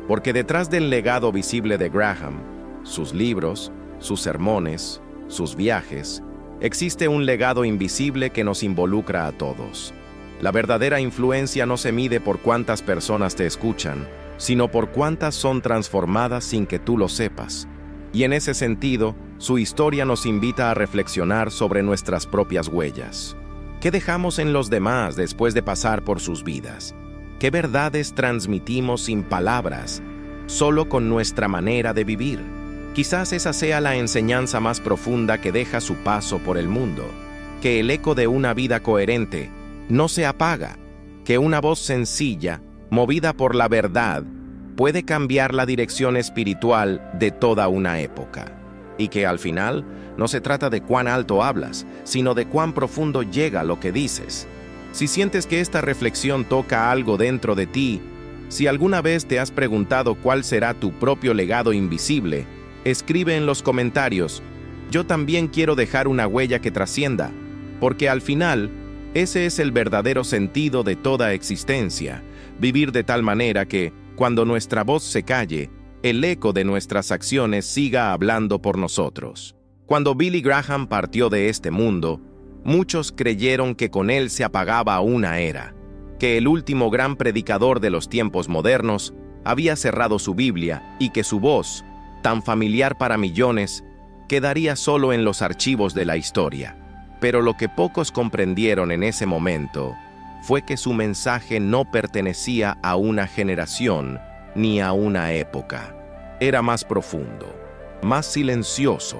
porque detrás del legado visible de Graham, sus libros, sus sermones, sus viajes, existe un legado invisible que nos involucra a todos. La verdadera influencia no se mide por cuántas personas te escuchan, sino por cuántas son transformadas sin que tú lo sepas. Y en ese sentido, su historia nos invita a reflexionar sobre nuestras propias huellas. ¿Qué dejamos en los demás después de pasar por sus vidas? ¿Qué verdades transmitimos sin palabras, solo con nuestra manera de vivir? Quizás esa sea la enseñanza más profunda que deja su paso por el mundo, que el eco de una vida coherente no se apaga, que una voz sencilla, movida por la verdad, puede cambiar la dirección espiritual de toda una época, y que al final no se trata de cuán alto hablas, sino de cuán profundo llega lo que dices. Si sientes que esta reflexión toca algo dentro de ti, si alguna vez te has preguntado cuál será tu propio legado invisible, escribe en los comentarios: yo también quiero dejar una huella que trascienda, porque al final, ese es el verdadero sentido de toda existencia, vivir de tal manera que, cuando nuestra voz se calle, el eco de nuestras acciones siga hablando por nosotros. Cuando Billy Graham partió de este mundo, muchos creyeron que con él se apagaba una era, que el último gran predicador de los tiempos modernos había cerrado su Biblia y que su voz, tan familiar para millones, quedaría solo en los archivos de la historia. Pero lo que pocos comprendieron en ese momento fue que su mensaje no pertenecía a una generación ni a una época. Era más profundo, más silencioso,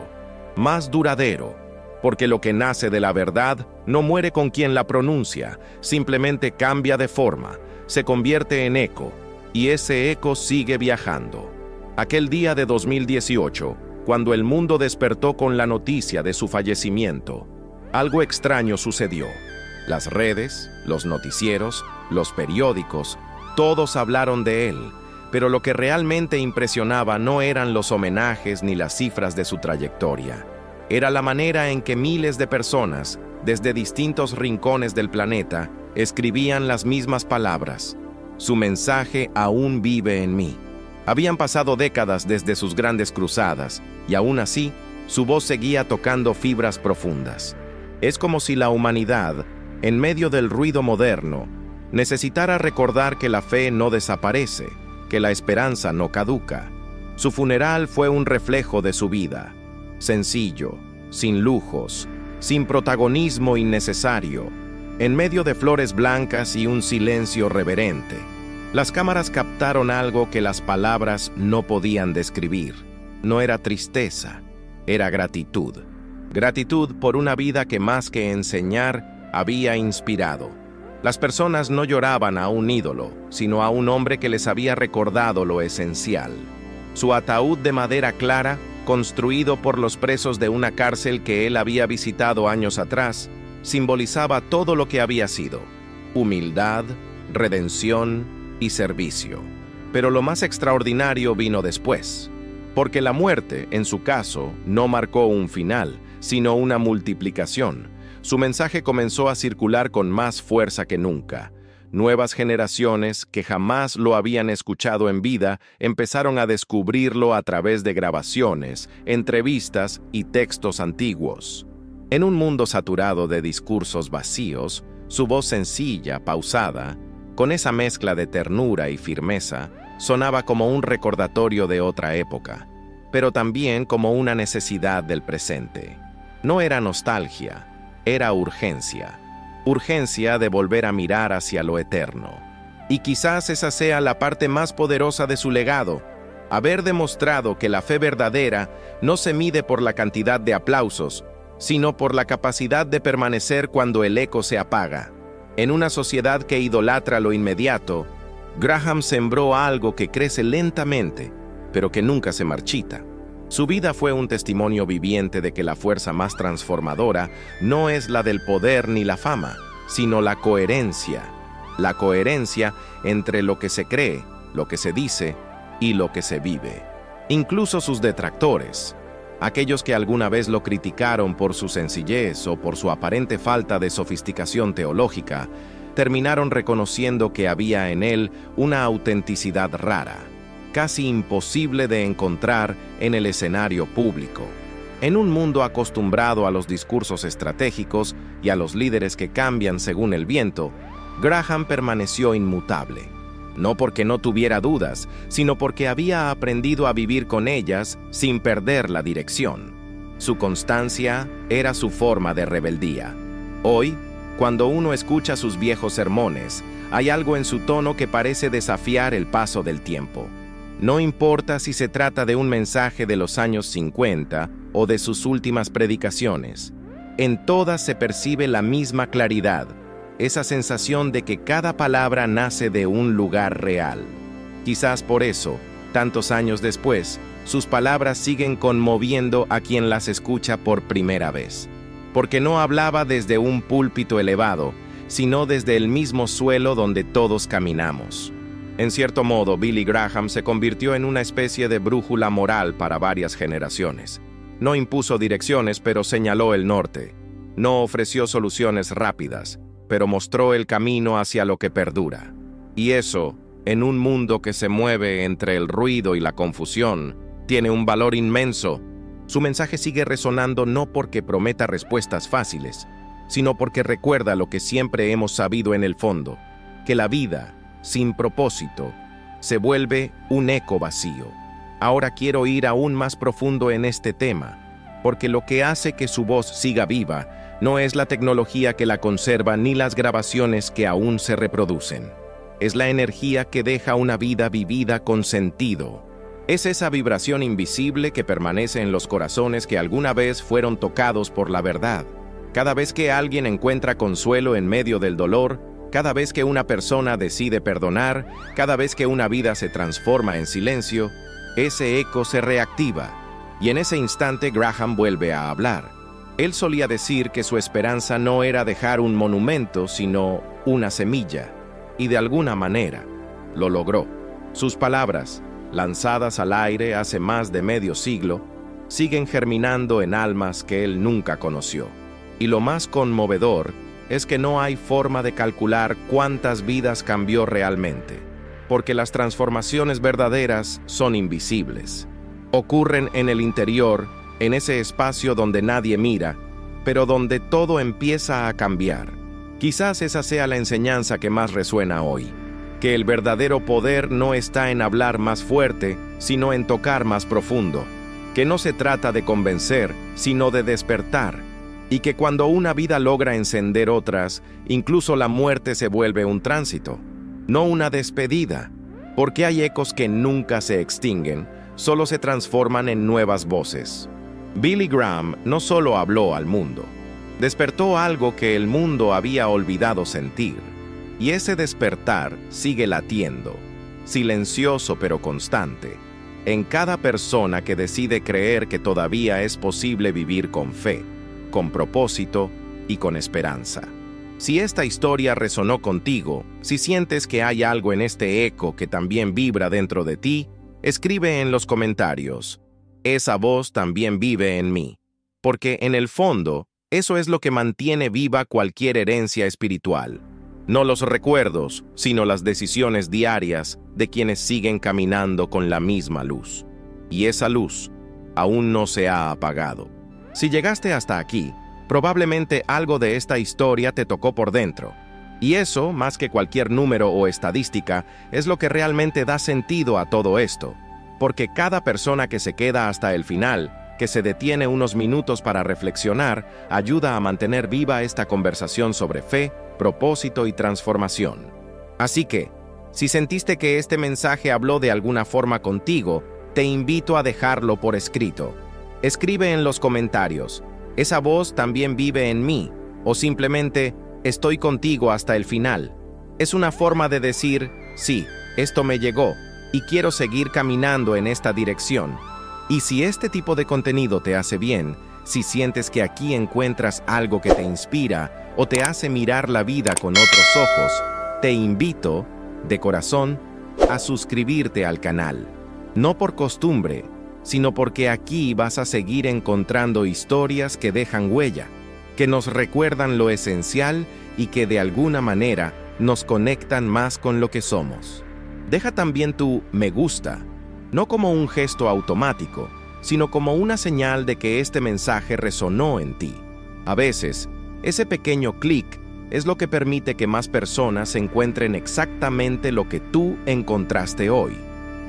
más duradero, porque lo que nace de la verdad no muere con quien la pronuncia, simplemente cambia de forma, se convierte en eco, y ese eco sigue viajando. Aquel día de 2018, cuando el mundo despertó con la noticia de su fallecimiento, algo extraño sucedió. Las redes, los noticieros, los periódicos, todos hablaron de él, pero lo que realmente impresionaba no eran los homenajes ni las cifras de su trayectoria. Era la manera en que miles de personas, desde distintos rincones del planeta, escribían las mismas palabras: su mensaje aún vive en mí. Habían pasado décadas desde sus grandes cruzadas, y aún así, su voz seguía tocando fibras profundas. Es como si la humanidad, en medio del ruido moderno, necesitara recordar que la fe no desaparece, que la esperanza no caduca. Su funeral fue un reflejo de su vida, sencillo, sin lujos, sin protagonismo innecesario, en medio de flores blancas y un silencio reverente. Las cámaras captaron algo que las palabras no podían describir. No era tristeza, era gratitud. Gratitud por una vida que más que enseñar, había inspirado. Las personas no lloraban a un ídolo, sino a un hombre que les había recordado lo esencial. Su ataúd de madera clara, construido por los presos de una cárcel que él había visitado años atrás, simbolizaba todo lo que había sido: humildad, redención y servicio. Pero lo más extraordinario vino después, porque la muerte, en su caso, no marcó un final, sino una multiplicación. Su mensaje comenzó a circular con más fuerza que nunca. Nuevas generaciones que jamás lo habían escuchado en vida empezaron a descubrirlo a través de grabaciones, entrevistas y textos antiguos. En un mundo saturado de discursos vacíos, su voz sencilla, pausada, con esa mezcla de ternura y firmeza, sonaba como un recordatorio de otra época, pero también como una necesidad del presente. No era nostalgia, era urgencia. Urgencia de volver a mirar hacia lo eterno. Y quizás esa sea la parte más poderosa de su legado: haber demostrado que la fe verdadera no se mide por la cantidad de aplausos, sino por la capacidad de permanecer cuando el eco se apaga. En una sociedad que idolatra lo inmediato, Graham sembró algo que crece lentamente, pero que nunca se marchita. Su vida fue un testimonio viviente de que la fuerza más transformadora no es la del poder ni la fama, sino la coherencia. La coherencia entre lo que se cree, lo que se dice y lo que se vive. Incluso sus detractores, aquellos que alguna vez lo criticaron por su sencillez o por su aparente falta de sofisticación teológica, terminaron reconociendo que había en él una autenticidad rara, casi imposible de encontrar en el escenario público. En un mundo acostumbrado a los discursos estratégicos y a los líderes que cambian según el viento, Graham permaneció inmutable. No porque no tuviera dudas, sino porque había aprendido a vivir con ellas sin perder la dirección. Su constancia era su forma de rebeldía. Hoy, Cuando uno escucha sus viejos sermones, hay algo en su tono que parece desafiar el paso del tiempo. No importa si se trata de un mensaje de los años 50 o de sus últimas predicaciones, en todas se percibe la misma claridad, esa sensación de que cada palabra nace de un lugar real. Quizás por eso, tantos años después, sus palabras siguen conmoviendo a quien las escucha por primera vez. Porque no hablaba desde un púlpito elevado, sino desde el mismo suelo donde todos caminamos. En cierto modo, Billy Graham se convirtió en una especie de brújula moral para varias generaciones. No impuso direcciones, pero señaló el norte. No ofreció soluciones rápidas, pero mostró el camino hacia lo que perdura. Y eso, en un mundo que se mueve entre el ruido y la confusión, tiene un valor inmenso. Su mensaje sigue resonando no porque prometa respuestas fáciles, sino porque recuerda lo que siempre hemos sabido en el fondo, que la vida, sin propósito, se vuelve un eco vacío. Ahora quiero ir aún más profundo en este tema, porque lo que hace que su voz siga viva no es la tecnología que la conserva ni las grabaciones que aún se reproducen. Es la energía que deja una vida vivida con sentido. Es esa vibración invisible que permanece en los corazones que alguna vez fueron tocados por la verdad. Cada vez que alguien encuentra consuelo en medio del dolor, cada vez que una persona decide perdonar, cada vez que una vida se transforma en silencio, ese eco se reactiva. Y en ese instante Graham vuelve a hablar. Él solía decir que su esperanza no era dejar un monumento, sino una semilla. Y de alguna manera, lo logró. Sus palabras, lanzadas al aire hace más de medio siglo, siguen germinando en almas que él nunca conoció. Y lo más conmovedor es que no hay forma de calcular cuántas vidas cambió realmente, porque las transformaciones verdaderas son invisibles. Ocurren en el interior, en ese espacio donde nadie mira, pero donde todo empieza a cambiar. Quizás esa sea la enseñanza que más resuena hoy, que el verdadero poder no está en hablar más fuerte, sino en tocar más profundo, que no se trata de convencer, sino de despertar, y que cuando una vida logra encender otras, incluso la muerte se vuelve un tránsito, no una despedida, porque hay ecos que nunca se extinguen, solo se transforman en nuevas voces. Billy Graham no solo habló al mundo, despertó algo que el mundo había olvidado sentir, y ese despertar sigue latiendo, silencioso pero constante, en cada persona que decide creer que todavía es posible vivir con fe, con propósito y con esperanza. Si esta historia resonó contigo, si sientes que hay algo en este eco que también vibra dentro de ti, escribe en los comentarios: esa voz también vive en mí, porque en el fondo, eso es lo que mantiene viva cualquier herencia espiritual. No los recuerdos, sino las decisiones diarias de quienes siguen caminando con la misma luz. Y esa luz aún no se ha apagado. Si llegaste hasta aquí, probablemente algo de esta historia te tocó por dentro. Y eso, más que cualquier número o estadística, es lo que realmente da sentido a todo esto. Porque cada persona que se queda hasta el final, que se detiene unos minutos para reflexionar, ayuda a mantener viva esta conversación sobre fe, propósito y transformación. Así que, si sentiste que este mensaje habló de alguna forma contigo, te invito a dejarlo por escrito. Escribe en los comentarios: esa voz también vive en mí, o simplemente: estoy contigo hasta el final. Es una forma de decir: sí, esto me llegó, y quiero seguir caminando en esta dirección. Y si este tipo de contenido te hace bien, si sientes que aquí encuentras algo que te inspira o te hace mirar la vida con otros ojos, te invito, de corazón, a suscribirte al canal. No por costumbre, sino porque aquí vas a seguir encontrando historias que dejan huella, que nos recuerdan lo esencial y que de alguna manera nos conectan más con lo que somos. Deja también tu me gusta, no como un gesto automático, sino como una señal de que este mensaje resonó en ti. A veces, ese pequeño clic es lo que permite que más personas encuentren exactamente lo que tú encontraste hoy.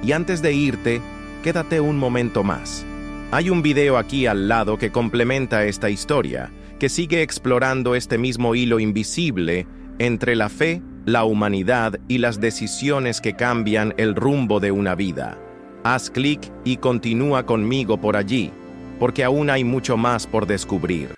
Y antes de irte, quédate un momento más. Hay un video aquí al lado que complementa esta historia, que sigue explorando este mismo hilo invisible entre la fe, la humanidad y las decisiones que cambian el rumbo de una vida. Haz clic y continúa conmigo por allí, porque aún hay mucho más por descubrir.